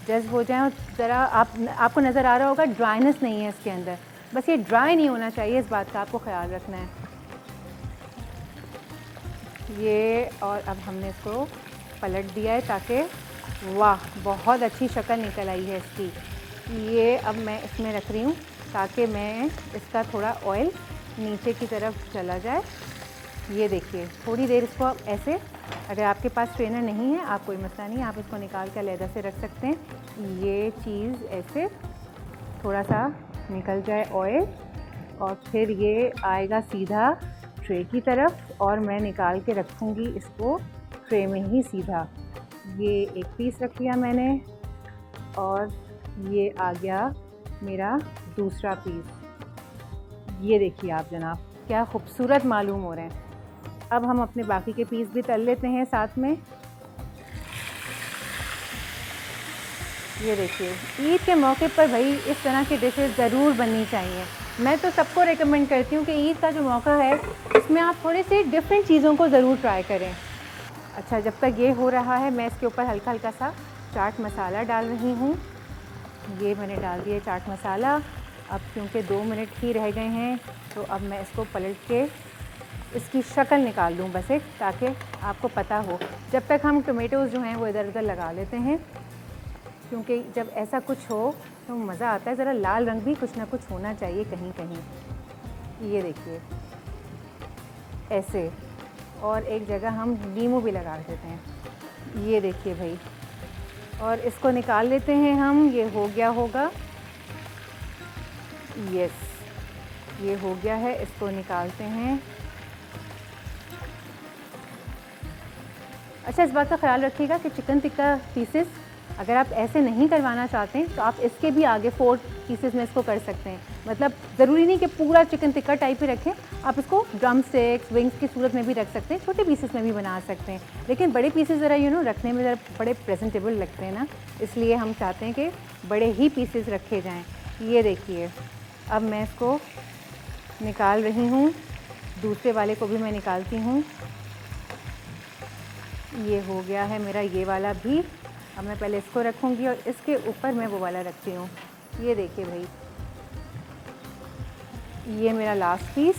A: जज़्ब हो जाएं। और ज़रा आपको नज़र आ रहा होगा ड्राइनेस नहीं है इसके अंदर, बस ये ड्राई नहीं होना चाहिए, इस बात का आपको ख़याल रखना है। ये और अब हमने इसको पलट दिया है ताकि, वाह, बहुत अच्छी शक्ल निकल आई है इसकी। ये अब मैं इसमें रख रही हूँ ताकि मैं इसका थोड़ा ऑयल नीचे की तरफ चला जाए। ये देखिए, थोड़ी देर इसको आप ऐसे, अगर आपके पास स्ट्रेनर नहीं है आप कोई मसला नहीं, आप इसको निकाल के अलहदा से रख सकते हैं। ये चीज़ ऐसे थोड़ा सा निकल जाए ऑयल और फिर ये आएगा सीधा ट्रे की तरफ और मैं निकाल के रखूँगी इसको ट्रे में ही सीधा। ये एक पीस रख लिया मैंने और ये आ गया मेरा दूसरा पीस। ये देखिए आप जनाब, क्या खूबसूरत मालूम हो रहे हैं। अब हम अपने बाकी के पीस भी तल लेते हैं साथ में। ये देखिए, ईद के मौके पर भाई इस तरह की डिशेस ज़रूर बननी चाहिए। मैं तो सबको रेकमेंड करती हूँ कि ईद का जो मौका है इसमें आप थोड़े से डिफरेंट चीज़ों को ज़रूर ट्राई करें। अच्छा, जब तक ये हो रहा है मैं इसके ऊपर हल्का हल्का सा चाट मसाला डाल रही हूँ। ये मैंने डाल दिया चाट मसाला। अब क्योंकि 2 मिनट ही रह गए हैं तो अब मैं इसको पलट के इसकी शक्ल निकाल लूँ बस एक, ताकि आपको पता हो। जब तक हम टोमेटोज़ जो हैं वो इधर उधर लगा लेते हैं, क्योंकि जब ऐसा कुछ हो तो मज़ा आता है। ज़रा लाल रंग भी कुछ ना कुछ होना चाहिए कहीं कहीं। ये देखिए ऐसे, और एक जगह हम नींबू भी लगा देते हैं। ये देखिए भाई, और इसको निकाल लेते हैं हम। ये हो गया होगा, यस, ये हो गया है। इसको निकालते हैं। अच्छा, इस बात का ख्याल रखिएगा कि चिकन टिक्का पीसेस अगर आप ऐसे नहीं करवाना चाहते हैं तो आप इसके भी आगे 4 पीसेस में इसको कर सकते हैं। मतलब ज़रूरी नहीं कि पूरा चिकन टिक्का टाइप ही रखें, आप इसको ड्रम स्टिक्स, विंग्स की सूरत में भी रख सकते हैं, छोटे पीसेस में भी बना सकते हैं। लेकिन बड़े पीसेस ज़रा रखने में ज़रा बड़े प्रेजेंटेबल लगते हैं ना, इसलिए हम चाहते हैं कि बड़े ही पीसेस रखे जाएँ। ये देखिए, अब मैं इसको निकाल रही हूँ, दूसरे वाले को भी मैं निकालती हूँ। ये हो गया है मेरा ये वाला भी। अब मैं पहले इसको रखूँगी और इसके ऊपर मैं वो वाला रखती हूँ। ये देखिए भाई, ये मेरा लास्ट पीस।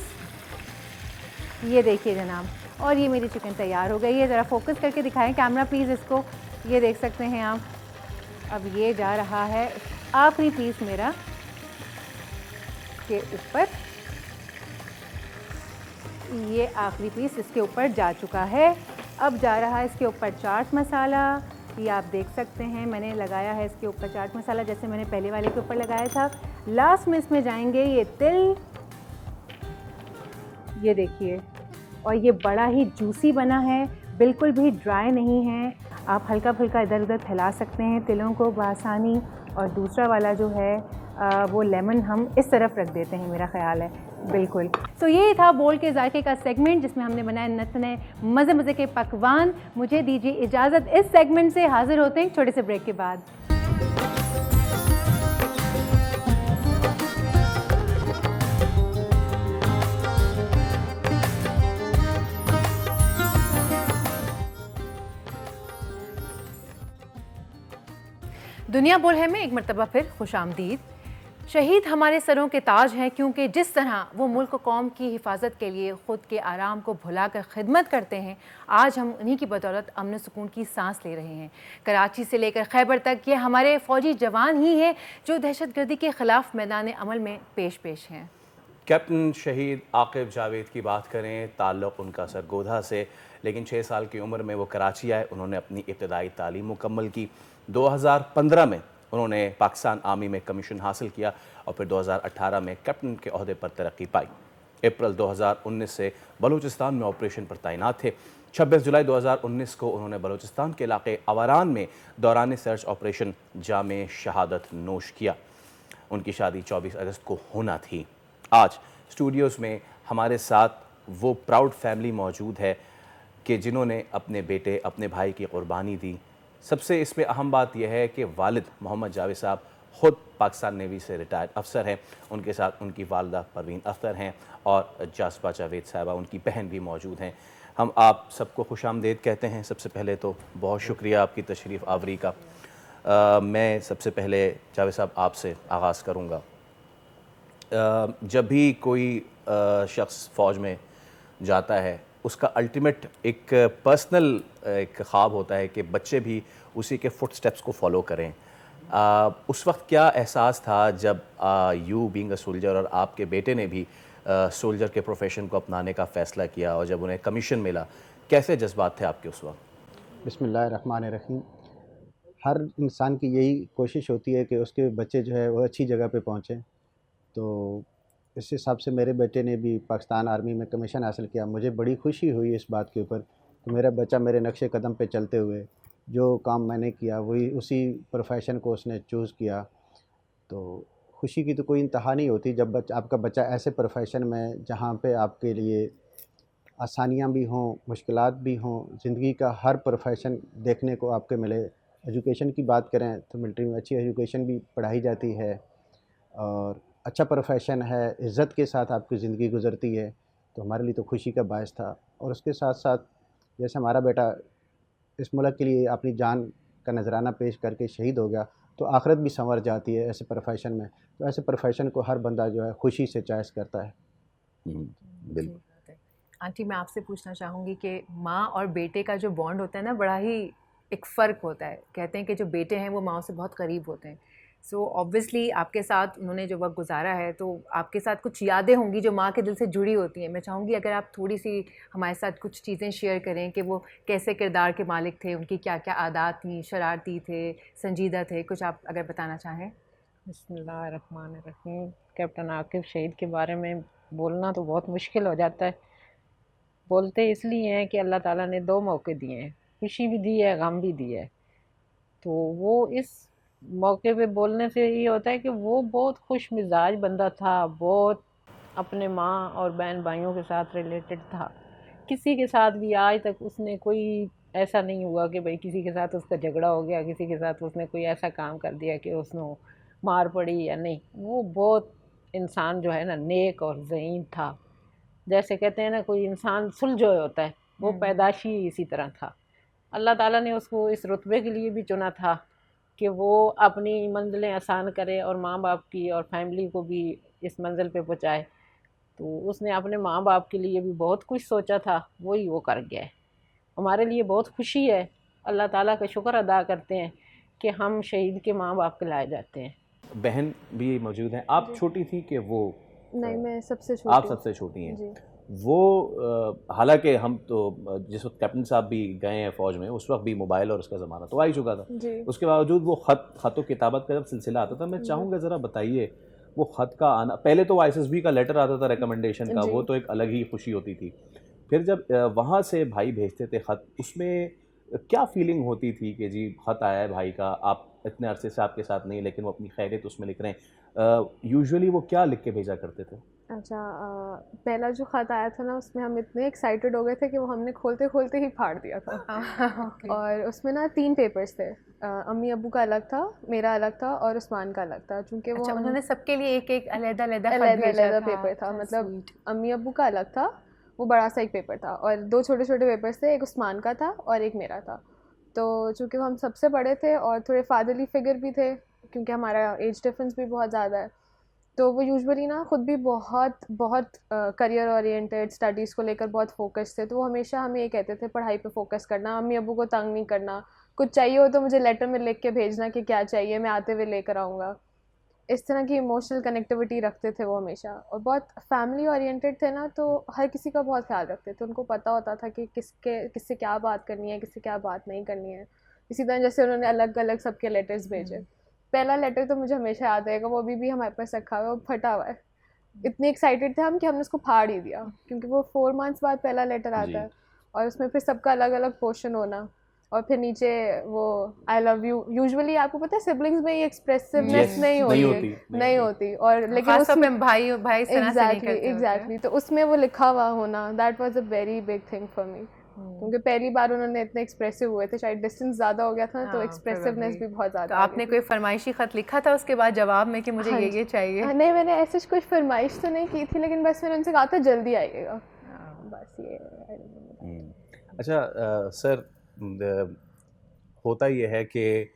A: ये देखिए जनाब, और ये मेरी चिकन तैयार हो गई है। ज़रा फोकस करके दिखाएं कैमरा प्लीज़ इसको। ये देख सकते हैं आप। अब ये जा रहा है आखिरी पीस मेरा के ऊपर। ये आखिरी पीस इसके ऊपर जा चुका है। अब जा रहा है इसके ऊपर चाट मसाला। ये आप देख सकते हैं मैंने लगाया है इसके ऊपर चाट मसाला, जैसे मैंने पहले वाले के ऊपर लगाया था। लास्ट में इसमें जाएंगे ये तिल। ये देखिए, और ये बड़ा ही जूसी बना है, बिल्कुल भी ड्राई नहीं है। आप हल्का फुल्का इधर उधर फैला सकते हैं तिलों को बआसानी। और दूसरा वाला जो है वो लेमन हम इस तरफ रख देते हैं, मेरा ख्याल है। बिल्कुल। तो ये था बोल के जायके का सेगमेंट जिसमें हमने बनाए नए मज़े मज़े के पकवान। मुझे दीजिए इजाज़त, इस सेगमेंट से हाजिर होते हैं छोटे से ब्रेक के बाद। दुनिया बोल है में एक मरतबा फिर खुशामदीद। शहीद हमारे सरों के ताज हैं, क्योंकि जिस तरह वो मुल्क कौम की हिफाजत के लिए ख़ुद के आराम को भुलाकर खिदमत करते हैं, आज हम उन्हीं की बदौलत अमन सुकून की सांस ले रहे हैं। कराची से लेकर खैबर तक ये हमारे फ़ौजी जवान ही हैं जो दहशतगर्दी के ख़िलाफ़ मैदान अमल में पेश हैं।
B: कैप्टन शहीद आकिब जावेद की बात करें, ताल्लुक़ उनका सरगोधा से, लेकिन 6 साल की उम्र में वो कराची आए। उन्होंने अपनी इब्तदाई तालीम मुकम्मल की। 2015 में उन्होंने पाकिस्तान आर्मी में कमीशन हासिल किया और फिर 2018 में कैप्टन के ओहदे पर तरक्की पाई। अप्रैल 2019 से बलूचिस्तान में ऑपरेशन पर तैनात थे। 26 जुलाई 2019 को उन्होंने बलूचिस्तान के इलाके अवारान में दौरान सर्च ऑपरेशन जामे शहादत नोश किया। उनकी शादी 24 अगस्त को होना थी। आज स्टूडियोज़ में हमारे साथ वो प्राउड फैमिली मौजूद है कि जिन्होंने अपने बेटे, अपने भाई की कुर्बानी दी। सबसे इसमें अहम बात यह है कि वालिद मोहम्मद जावेद साहब ख़ुद पाकिस्तान नेवी से रिटायर्ड अफसर हैं। उनके साथ उनकी वालदा परवीन अख्तर हैं और जासबा जावेद साहबा उनकी बहन भी मौजूद हैं। हम आप सबको खुशामदीद कहते हैं। सबसे पहले तो बहुत शुक्रिया आपकी तशरीफ़ आवरी का। मैं सबसे पहले जावेद साहब आपसे आगाज़ करूँगा। जब भी कोई शख्स फ़ौज में जाता है, उसका अल्टीमेट एक पर्सनल एक ख्वाब होता है कि बच्चे भी उसी के फुट स्टेप्स को फॉलो करें। उस वक्त क्या एहसास था जब यू बीइंग अ सोल्जर और आपके बेटे ने भी सोल्जर के प्रोफेशन को अपनाने का फ़ैसला किया और जब उन्हें कमीशन मिला, कैसे जज्बात थे आपके उस वक्त?
I: बिस्मिल्लाहिर्रहमानिर्रहीम। हर इंसान की यही कोशिश होती है कि उसके बच्चे जो है वो अच्छी जगह पे पहुँचें। तो इस हिसाब से मेरे बेटे ने भी पाकिस्तान आर्मी में कमीशन हासिल किया। मुझे बड़ी खुशी हुई इस बात के ऊपर कि मेरा बच्चा मेरे नक्शे कदम पे चलते हुए जो काम मैंने किया वही उसी प्रोफेशन को उसने चूज़ किया। तो खुशी की तो कोई इंतहा नहीं होती जब आपका बच्चा ऐसे प्रोफेशन में जहाँ पे आपके लिए आसानियाँ भी हों, मुश्किलात भी हों, ज़िंदगी का हर प्रोफेशन देखने को आपके मिले। एजुकेशन की बात करें तो मिलिट्री में अच्छी एजुकेशन भी पढ़ाई जाती है और अच्छा प्रोफेशन है, इज़्ज़त के साथ आपकी ज़िंदगी गुज़रती है। तो हमारे लिए तो खुशी का बायस था। और उसके साथ साथ जैसे हमारा बेटा इस मुल्क के लिए अपनी जान का नजराना पेश करके शहीद हो गया, तो आखिरत भी संवर जाती है ऐसे प्रोफेशन में। तो ऐसे प्रोफेशन को हर बंदा जो है खुशी से चॉइस करता है।
B: बिल्कुल।
A: आंटी, मैं आपसे पूछना चाहूँगी कि माँ और बेटे का जो बॉन्ड होता है ना, बड़ा ही एक फ़र्क होता है। कहते हैं कि जो बेटे हैं वो माँ से बहुत करीब होते हैं। सो ऑब्वियसली आपके साथ उन्होंने जो वक्त गुजारा है, तो आपके साथ कुछ यादें होंगी जो माँ के दिल से जुड़ी होती हैं। मैं चाहूँगी अगर आप थोड़ी सी हमारे साथ कुछ चीज़ें शेयर करें कि वो कैसे किरदार के मालिक थे, उनकी क्या क्या आदत थी, शरारती थे, संजीदा थे, कुछ आप अगर बताना चाहें।
J: बिस्मिल्लाहिर्रहमानिर्रहीम। कैप्टन आकिब शहीद के बारे में बोलना तो बहुत मुश्किल हो जाता है। बोलते इसलिए हैं कि अल्लाह ताला ने 2 मौके दिए हैं, खुशी भी दी है, गम भी दिया है। तो वो इस मौके पे बोलने से ये होता है कि वो बहुत खुश मिजाज बंदा था, बहुत अपने माँ और बहन भाइयों के साथ रिलेटेड था। किसी के साथ भी आज तक उसने कोई ऐसा नहीं हुआ कि भाई किसी के साथ उसका झगड़ा हो गया, किसी के साथ उसने कोई ऐसा काम कर दिया कि उसने मार पड़ी या नहीं। वो बहुत इंसान जो है ना नेक और ज़हीन था। जैसे कहते हैं ना कोई इंसान सुलझोए होता है, वो पैदाशी इसी तरह था। अल्लाह ताला ने उसको इस रुतबे के लिए भी चुना था कि वो अपनी मंजिलें आसान करे और माँ बाप की और फैमिली को भी इस मंजिल पे पहुँचाए। तो उसने अपने माँ बाप के लिए भी बहुत कुछ सोचा था, वही वो कर गया है। हमारे लिए बहुत खुशी है, अल्लाह ताला का शुक्र अदा करते हैं कि हम शहीद के माँ बाप कहलाए जाते हैं।
B: बहन भी मौजूद हैं। आप छोटी थी कि वो?
E: नहीं, मैं सबसे छोटी।
B: आप सबसे छोटी हैं। वो हालांकि हम तो जिस वक्त कैप्टन साहब भी गए हैं फ़ौज में, उस वक्त भी मोबाइल और उसका ज़माना तो आ ही चुका था। उसके बावजूद वो ख़त व किताबत का जब सिलसिला आता था, मैं चाहूँगा ज़रा बताइए वो ख़त का आना। पहले तो ISSB का लेटर आता था रिकमेंडेशन का, वो तो एक अलग ही खुशी होती थी। फिर जब वहाँ से भाई भेजते थे ख़त, उसमें क्या फीलिंग होती थी कि जी खत आया है भाई का, आप इतने अरसे से आपके साथ नहीं, लेकिन वो अपनी खैरियत उसमें लिख रहे हैं, यूजुअली वो क्या लिख के भेजा करते थे?
K: अच्छा, पहला जो ख़त आया था ना उसमें हम इतने एक्साइटेड हो गए थे कि वो हमने खोलते खोलते ही फाड़ दिया था। और उसमें ना 3 पेपर्स थे, अम्मी अब्बू का अलग था, मेरा अलग था और उस्मान का अलग था। चूँकि वो
A: अच्छा, उन्होंने सबके लिए एक एक अलग-अलग
K: पेपर था, मतलब अम्मी अब्बू का अलग था, वो बड़ा सा एक पेपर था और 2 छोटे-छोटे पेपर्स थे, एक उस्मान का था और एक मेरा था। तो चूँकि हम सबसे बड़े थे और थोड़े फादरली फिगर भी थे, क्योंकि हमारा एज डिफरेंस भी बहुत ज़्यादा है, तो वो यूजुअली ना खुद भी बहुत करियर ओरिएंटेड, स्टडीज़ को लेकर बहुत फोकस थे। तो वो हमेशा हमें ये कहते थे पढ़ाई पे फोकस करना, अम्मी अब्बू को तंग नहीं करना, कुछ चाहिए हो तो मुझे लेटर में लिख के भेजना कि क्या चाहिए, मैं आते हुए लेकर आऊँगा। इस तरह की इमोशनल कनेक्टिविटी रखते थे वो हमेशा, और बहुत फैमिली ओरिएंटेड थे ना, तो हर किसी का बहुत ख्याल रखते थे। उनको पता होता था कि किससे क्या बात करनी है, किससे क्या बात नहीं करनी है। इसी तरह जैसे उन्होंने अलग अलग सबके लेटर्स भेजे। पहला लेटर तो मुझे हमेशा याद रहेगा, वो अभी भी हमारे पास रखा हुआ है, वो फटा हुआ है। इतने एक्साइटेड थे हम कि हमने उसको फाड़ ही दिया, क्योंकि वो 4 मंथ्स बाद पहला लेटर आता है और उसमें फिर सबका अलग अलग पोर्शन होना, और फिर नीचे वो आई लव यू। यूजुअली आपको पता है सिबलिंग्स में ये एक्सप्रेसिवनेस नहीं होती और लेकिन उसमें
A: भाई से नहीं करते
K: एग्जैक्टली तो उसमें वो लिखा हुआ होना, that was a very big thing for me, क्योंकि पहली बार उन्होंने इतने एक्सप्रेसिव हुए थे, शायद डिस्टेंस ज़्यादा हो गया था ना, तो एक्सप्रेसिवनेस भी बहुत ज़्यादा।
A: तो आपने कोई फरमाइशी ख़त लिखा था उसके बाद जवाब में कि मुझे ये चाहिए?
K: नहीं, मैंने ऐसे कुछ फरमाइश तो नहीं की थी, लेकिन बस मैंने उनसे कहा था जल्दी आइएगा, बस ये।
B: अच्छा सर, होता ये है कि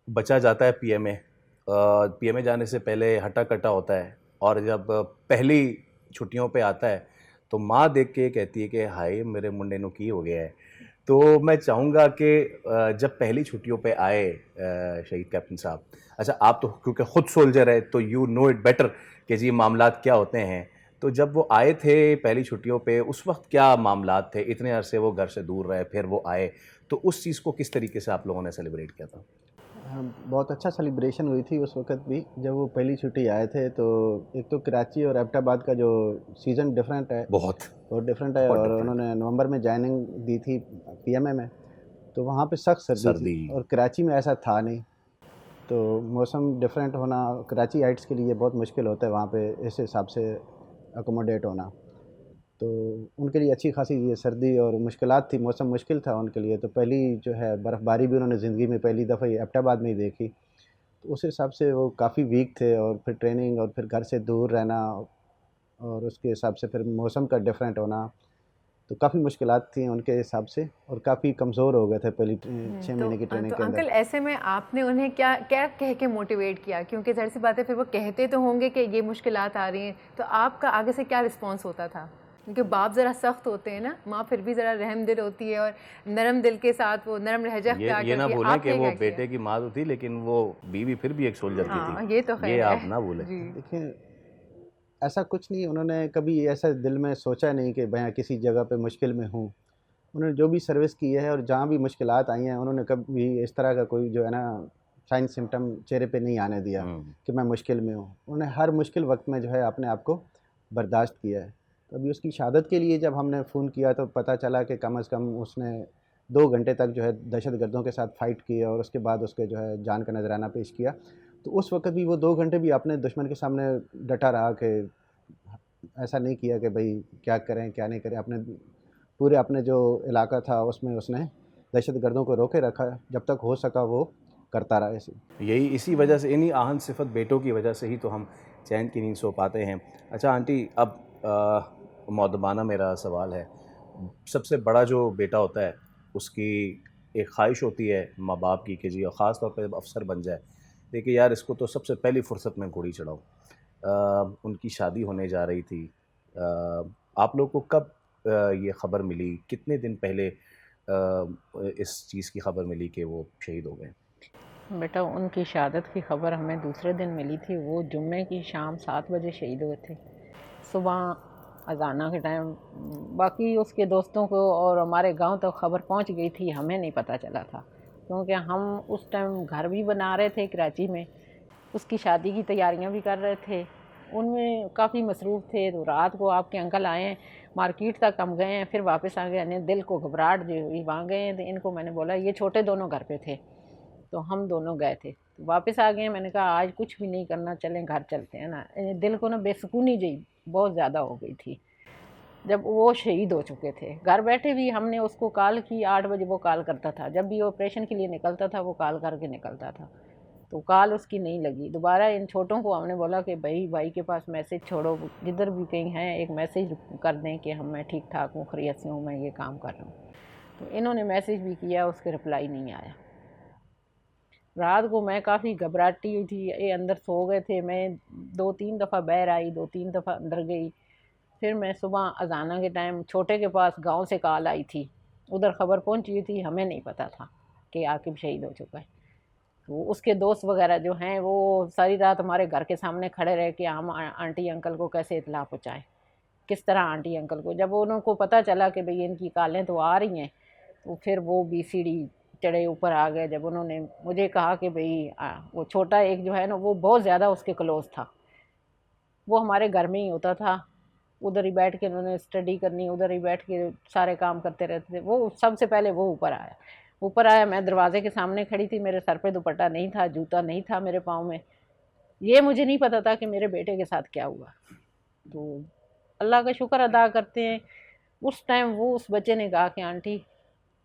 B: बच्चा जाता है पीएमए जाने से पहले हटा कटा होता है, और जब पहली छुट्टियों पे आता है तो माँ देख के कहती है कि हाय मेरे मुंडे नु की हो गया है। तो मैं चाहूँगा कि जब पहली छुट्टियों पे आए शहीद कैप्टन साहब, अच्छा आप तो क्योंकि ख़ुद सोल्जर है तो यू नो इट बेटर कि जी मामलात क्या होते हैं, तो जब वो आए थे पहली छुट्टियों पे उस वक्त क्या मामलात थे? इतने अरसे वो घर से दूर रहे, फिर वो आए, तो उस चीज़ को किस तरीके से आप लोगों ने सेलिब्रेट किया था?
I: बहुत अच्छा सेलिब्रेशन हुई थी उस वक्त भी, जब वो पहली छुट्टी आए थे। तो एक तो कराची और एबटाबाद का जो सीज़न डिफरेंट है, बहुत डिफरेंट है, और उन्होंने नवंबर में ज्वाइनिंग दी थी पीएमए में, तो वहाँ पे सख्त सर्दी थी और कराची में ऐसा था नहीं। तो मौसम डिफरेंट होना कराची हाइट्स के लिए बहुत मुश्किल होता है वहाँ पे इस हिसाब से अकोमोडेट होना, तो उनके लिए अच्छी खासी ये सर्दी और मुश्किलात थी, मौसम मुश्किल था उनके लिए। तो पहली जो है बर्फ़बारी भी उन्होंने ज़िंदगी में पहली दफ़ा ये एबटाबाद में ही देखी, तो उस हिसाब से वो काफ़ी वीक थे, और फिर ट्रेनिंग और फिर घर से दूर रहना और उसके हिसाब से फिर मौसम का डिफरेंट होना, तो काफ़ी मुश्किलात थी उनके हिसाब से, और काफ़ी कमज़ोर हो गए थे पहली 6 महीने की ट्रेनिंग के अंदर।
A: अंकल ऐसे में आपने उन्हें क्या क्या कह के मोटिवेट किया? क्योंकि ज़ाहिर सी बात है फिर वो कहते तो होंगे कि ये मुश्किलात आ रही हैं, तो आपका आगे से क्या रिस्पॉन्स होता था? क्योंकि बाप ज़रा सख्त होते हैं ना, माँ फिर भी ज़रा रहम दिल होती है और नरम दिल के साथ वो नरम लहजा
B: ये ना बोलें कि वो बेटे की माँ तो थी, लेकिन वो बीवी फिर भी एक सोल्जर की थी।
A: ये तो
B: ये आप ना बोलें।
I: देखिए ऐसा कुछ नहीं, उन्होंने कभी ऐसा दिल में सोचा नहीं कि मैं किसी जगह पे मुश्किल में हूँ। उन्होंने जो भी सर्विस की है और जहाँ भी मुश्किलात आई हैं, उन्होंने कभी इस तरह का कोई जो है ना साइन सिम्टम चेहरे पे नहीं आने दिया कि मैं मुश्किल में हूँ। उन्होंने हर मुश्किल वक्त में जो है अपने आप को बर्दाश्त किया है। तो अभी उसकी शहादत के लिए जब हमने फ़ोन किया तो पता चला कि कम से कम उसने 2 घंटे तक जो है दहशतगर्दों के साथ फ़ाइट की, और उसके बाद उसके जो है जान का नजराना पेश किया। तो उस वक्त भी वो 2 घंटे भी अपने दुश्मन के सामने डटा रहा कि ऐसा नहीं किया कि भाई क्या करें क्या नहीं करें। अपने जो इलाका था उसमें उसने दहशतगर्दों को रोके रखा, जब तक हो सका वो करता रहा।
B: इसी वजह से, इन्हीं आहन सिफत बेटों की वजह से ही तो हम चैन की नींद सो पाते हैं। अच्छा आंटी, अब मौदबाना मेरा सवाल है, सबसे बड़ा जो बेटा होता है उसकी एक ख्वाहिश होती है माँ बाप की कि जी, और ख़ास तौर पे अफसर बन जाए, देखिए यार इसको तो सबसे पहली फुर्सत में घोड़ी चढ़ाऊँ। उनकी शादी होने जा रही थी, आप लोग को कब ये ख़बर मिली, कितने दिन पहले इस चीज़ की ख़बर मिली कि वो शहीद हो गए?
J: बेटा उनकी शहादत की ख़बर हमें दूसरे दिन मिली थी। वो जुम्मे की शाम 7 बजे शहीद हुए थे, सुबह अजाना के टाइम। बाकी उसके दोस्तों को और हमारे गांव तक खबर पहुंच गई थी, हमें नहीं पता चला था, क्योंकि हम उस टाइम घर भी बना रहे थे कराची में, उसकी शादी की तैयारियां भी कर रहे थे। उनमें काफ़ी मसरूफ़ थे। तो रात को आपके अंकल आए हैं, मार्केट तक हम गए हैं, फिर वापस आ गए। यानी दिल को घबराहट जो हुई, वहाँ गए हैं तो इनको मैंने बोला, ये छोटे दोनों घर पे थे तो हम दोनों गए थे, तो वापस आ गए। मैंने कहा आज कुछ भी नहीं करना, चलें घर चलते हैं ना। दिल को ना बेसुकूनी जी बहुत ज़्यादा हो गई थी जब वो शहीद हो चुके थे। घर बैठे भी हमने उसको कॉल की, 8 बजे वो कॉल करता था, जब भी ऑपरेशन के लिए निकलता था वो कॉल करके निकलता था, तो कॉल उसकी नहीं लगी। दोबारा इन छोटों को हमने बोला कि भाई के पास मैसेज छोड़ो, जिधर भी कहीं हैं एक मैसेज कर दें कि मैं ठीक ठाक हूँ, खैरियत से हूँ, मैं ये काम कर रहा हूँ। तो इन्होंने मैसेज भी किया, उसके रिप्लाई नहीं आया। रात को मैं काफ़ी घबराती हुई थी, ये अंदर सो गए थे। मैं 2-3 दफ़ा बाहर आई, 2-3 दफ़ा अंदर गई। फिर मैं सुबह अजाना के टाइम छोटे के पास गांव से कॉल आई थी, उधर ख़बर पहुंची हुई थी, हमें नहीं पता था कि आकिब शहीद हो चुका है। तो उसके दोस्त वगैरह जो हैं वो सारी रात हमारे घर के सामने खड़े रहे कि हम आंटी अंकल को कैसे इत्तला पहुँचाएँ, किस तरह आंटी अंकल को। जब उनको पता चला कि भाई इनकी कॉलें तो आ रही हैं, तो फिर वो बीसीडी चढ़े ऊपर आ गए। जब उन्होंने मुझे कहा कि भाई वो छोटा एक जो है ना, वो बहुत ज़्यादा उसके क्लोज़ था, वो हमारे घर में ही होता था, उधर ही बैठ के उन्होंने स्टडी करनी, उधर ही बैठ के सारे काम करते रहते थे। वो सबसे पहले वो ऊपर आया। मैं दरवाजे के सामने खड़ी थी, मेरे सर पे दुपट्टा नहीं था, जूता नहीं था मेरे पाँव में। ये मुझे नहीं पता था कि मेरे बेटे के साथ क्या हुआ। तो अल्लाह का शुक्र अदा करते हैं, उस टाइम वो उस बच्चे ने कहा कि आंटी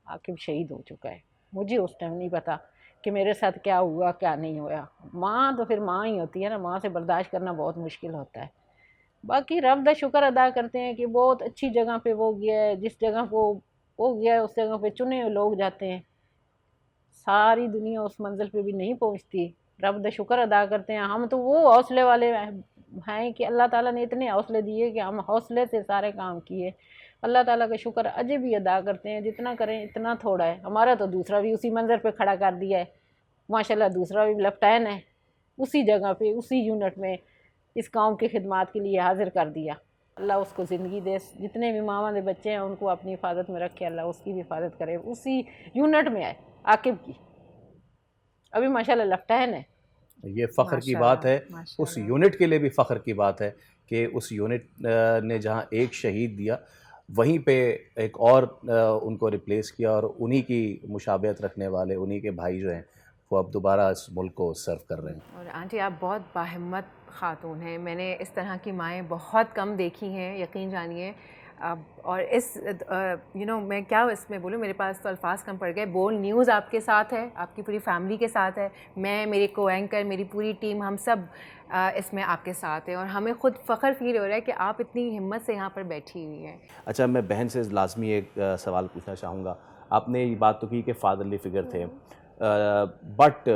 J: आकिब शहीद हो चुका है। मुझे उस टाइम नहीं पता कि मेरे साथ क्या हुआ क्या नहीं हुआ। माँ तो फिर माँ ही होती है ना, माँ से बर्दाश्त करना बहुत मुश्किल होता है। बाकी रब दा शुक्र अदा करते हैं कि बहुत अच्छी जगह पे वो गया है, जिस जगह को वो गया है उस जगह पे चुने हुए लोग जाते हैं। सारी दुनिया उस मंजिल पे भी नहीं पहुंचती। रब दा शुक्र अदा करते हैं। हम तो वो हौसले वाले हैं कि अल्लाह ताला ने इतने हौसले दिए कि हम हौसले से सारे काम किए। अल्लाह ताला का शुक्र अजय भी अदा करते हैं, जितना करें इतना थोड़ा है। हमारा तो दूसरा भी उसी मंजर पे खड़ा कर दिया है माशाल्लाह, दूसरा भी लेफ्टिनेंट है, उसी जगह पे उसी यूनिट में इस काम की खिदमत के लिए हाजिर कर दिया। अल्लाह उसको ज़िंदगी दे, जितने भी मामा के बच्चे हैं उनको अपनी हिफाजत में रखे, अल्लाह उसकी भी हिफाजत करे। उसी यूनिट में है आकिब की, अभी माशाल्लाह लेफ्टिनेंट है।
B: ये फ़ख्र की बात है, उस यूनिट के लिए भी फ़ख्र की बात है कि उस यूनिट ने जहाँ एक शहीद दिया, वहीं पे एक और उनको रिप्लेस किया, और उन्हीं की मुशाबहत रखने वाले उन्हीं के भाई जो हैं वो अब दोबारा इस मुल्क को सर्व कर रहे हैं।
A: और आंटी आप बहुत बाहिम्मत ख़ातून हैं, मैंने इस तरह की माएँ बहुत कम देखी हैं, यकीन जानिए। और इस मैं क्या इसमें बोलूँ, मेरे पास तो अल्फाज कम पड़ गए। बोल्ड न्यूज़ आपके साथ है, आपकी पूरी फैमिली के साथ है, मैं, मेरे को एंकर, मेरी पूरी टीम, हम सब इसमें आपके साथ हैं, और हमें ख़ुद फ़ख्र फील हो रहा है कि आप इतनी हिम्मत से यहाँ पर बैठी हुई हैं।
B: अच्छा, मैं बहन से लाजमी एक सवाल पूछना चाहूँगा। आपने ये बात तो की कि फादरली फिगर थे, but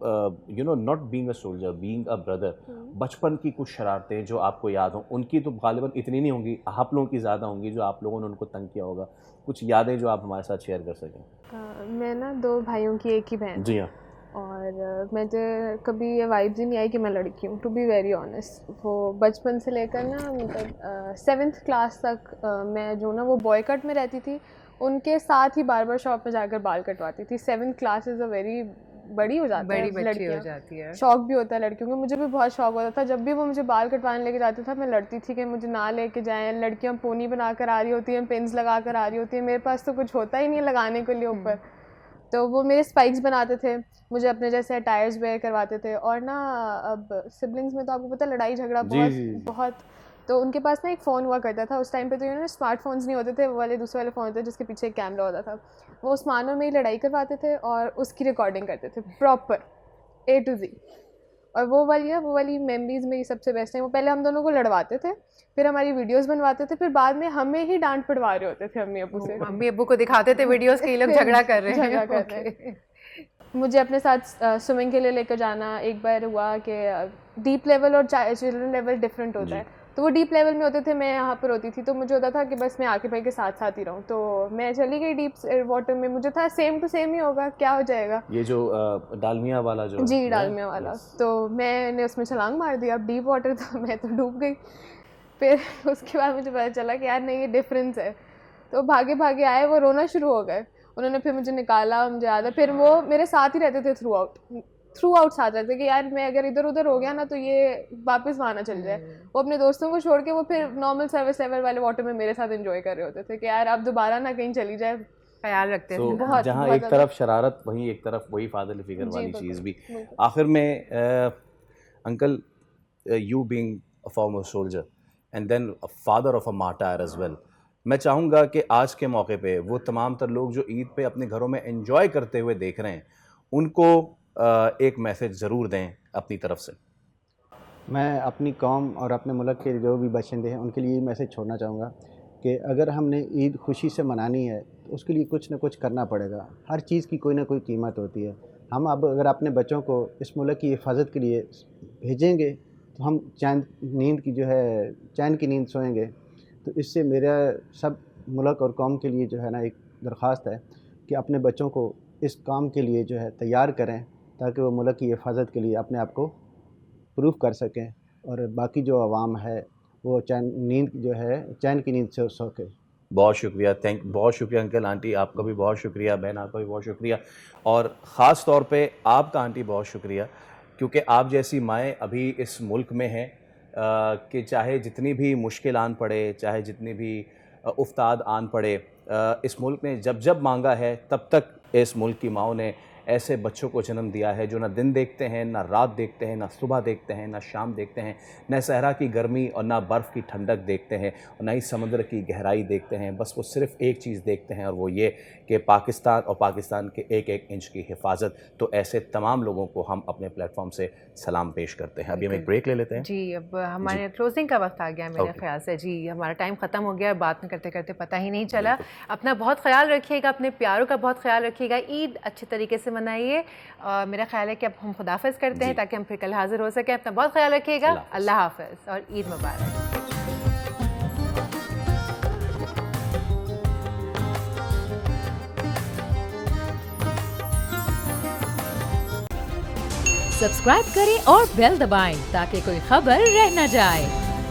B: not being a soldier, being a brother, बचपन की कुछ शरारतें जो आपको याद हों, उनकी तो गालिबन इतनी नहीं होंगी, आप लोगों की ज़्यादा होंगी, जो आप लोगों ने उनको तंग किया होगा। कुछ यादें जो आप हमारे साथ शेयर कर सकें।
K: मैं ना 2 भाइयों की एक ही बहन।
B: जी हाँ।
K: और मुझे कभी ये वाइब्स ही नहीं आई कि मैं लड़की हूँ, टू बी वेरी ऑनेस्ट। वो बचपन से लेकर ना मतलब 7th क्लास तक मैं जो ना वो बॉय कट में रहती थी, उनके साथ ही बार्बर शॉप में जाकर बाल कटवाती थी। 7th class is a very बड़ी हो जाती है,
A: बड़ी हो जाती है,
K: शौक भी होता है लड़कियों को। मुझे भी बहुत शौक होता था, जब भी वो मुझे बाल कटवाने लेके जाते था मैं लड़ती थी कि मुझे ना लेके जाएं। लड़कियां पोनी बना कर आ रही होती हैं, पिन्स लगा कर आ रही होती हैं, मेरे पास तो कुछ होता ही नहीं है लगाने के लिए ऊपर। तो वो मेरे स्पाइक्स बनाते थे, मुझे अपने जैसे अटायर्स वेयर करवाते थे। और ना अब सिबलिंग्स में तो आपको पता है लड़ाई झगड़ा बहुत। तो उनके पास ना एक फ़ोन हुआ करता था उस टाइम पे, तो स्मार्टफोन्स नहीं होते थे, वो वाले दूसरे वाले फ़ोन होते थे जिसके पीछे एक कैमरा होता था। वो उस्मानों में ही लड़ाई करवाते थे और उसकी रिकॉर्डिंग करते थे प्रॉपर A to Z। और वो वाली मेमोरीज़ मेरी सबसे बेस्ट है। वो पहले हम दोनों को लड़वाते थे, फिर हमारी वीडियोस बनवाते थे, फिर बाद में हमें ही डांट पड़वा रहे होते थे अम्मी अब्बू से।
A: अम्मी अब्बू को दिखाते थे वीडियोस के, ये लोग झगड़ा कर रहे हैं।
K: मुझे अपने साथ स्विमिंग के लिए लेकर जाना। एक बार हुआ कि डीप लेवल और चिल्ड्रन लेवल डिफरेंट होता है, तो वो डीप लेवल में होते थे, मैं यहाँ पर होती थी, तो मुझे होता था कि बस मैं आके भाई के साथ साथ ही रहूँ। तो मैं चली गई डीप वाटर में, मुझे था सेम टू सेम ही होगा, क्या हो जाएगा।
B: ये जो डालमिया वाला जो
K: जी डालमिया वाला, तो मैंने उसमें छलांग मार दी। अब डीप वाटर था, मैं तो डूब गई। फिर उसके बाद मुझे पता चला कि यार नहीं ये डिफरेंस है। तो भागे भागे आए, वो रोना शुरू हो गए, उन्होंने फिर मुझे निकाला, मुझे याद है। फिर वो मेरे साथ ही रहते थे थ्रू आउट, थ्रू आउट साथ रहते कि यार मैं अगर इधर उधर हो गया ना तो ये वापस वहाँ ना चल जाए। वो अपने दोस्तों को छोड़ के वो फिर नॉर्मल सर्विस लेवल वाले वाटर में मेरे साथ एंजॉय कर रहे होते थे कि यार आप दोबारा ना कहीं चली जाए,
A: ख्याल रखते
B: तो
A: हैं।
K: बहुत
B: जहाँ
K: बहुत
B: एक तरफ शरारत वहीं एक तरफ वही फादरली फिगर
K: जी,
B: वाली
K: बिल्कुल,
B: चीज़ भी।
K: बिल्कुल।
B: आखिर में uncle, you being a former soldier and then a father of a martyr as well, मैं चाहूँगा कि आज के मौके पे वो तमाम तर लोग जो ईद पे अपने घरों में एंजॉय करते हुए देख रहे हैं उनको एक मैसेज ज़रूर दें अपनी तरफ से।
I: मैं अपनी कौम और अपने मुल्क के जो भी बाशिंदे हैं उनके लिए मैसेज छोड़ना चाहूँगा कि अगर हमने ईद खुशी से मनानी है तो उसके लिए कुछ ना कुछ करना पड़ेगा। हर चीज़ की कोई ना कोई कीमत होती है। हम अब अगर अपने बच्चों को इस मुल्क की हिफाजत के लिए भेजेंगे तो हम चैन की नींद सोएंगे। तो इससे मेरा सब मुल्क और कौम के लिए जो है ना एक दरख्वास्त है कि अपने बच्चों को इस काम के लिए जो है तैयार करें ताकि वो मुल्क की हिफाजत के लिए अपने आप को प्रूफ कर सकें और बाकी जो आवाम है वो चैन की नींद से सके।
B: बहुत शुक्रिया, बहुत शुक्रिया अंकल, आंटी आपका भी बहुत शुक्रिया, बहन आपका भी बहुत शुक्रिया, और ख़ास तौर पे आपका आंटी बहुत शुक्रिया क्योंकि आप जैसी माएँ अभी इस मुल्क में हैं कि चाहे जितनी भी मुश्किल आन पड़े, चाहे जितनी भी उफ्ताद आन पड़े, इस मुल्क ने जब जब मांगा है तब तक इस मुल्क की माओं ने ऐसे बच्चों को जन्म दिया है जो ना दिन देखते हैं, ना रात देखते हैं, ना सुबह देखते हैं, ना शाम देखते हैं, न सहरा की गर्मी और ना बर्फ़ की ठंडक देखते हैं और ना ही समुद्र की गहराई देखते हैं। बस वो सिर्फ़ एक चीज़ देखते हैं और वो ये कि पाकिस्तान और पाकिस्तान के एक एक इंच की हिफाजत। तो ऐसे तमाम लोगों को हम अपने प्लेटफॉर्म से सलाम पेश करते हैं। अभी हम एक ब्रेक ले लेते हैं
A: जी। अब हमारे क्लोजिंग का वक्त आ गया मेरे ख्याल से। जी, हमारा टाइम ख़त्म हो गया, बात में करते करते पता ही नहीं चला। अपना बहुत ख्याल रखिएगा, अपने प्यारों का बहुत ख्याल रखिएगा, ईद अच्छे तरीके से मनाइए। मेरा ख्याल है कि अब हम खुदाफिज करते हैं ताकि हम फिर कल हाजिर हो सकें। अपना बहुत ख्याल रखिएगा। अल्लाह हाफ़िज़ और ईद मुबारक।
L: सब्सक्राइब करें और बेल दबाएं ताकि कोई खबर रह न जाए।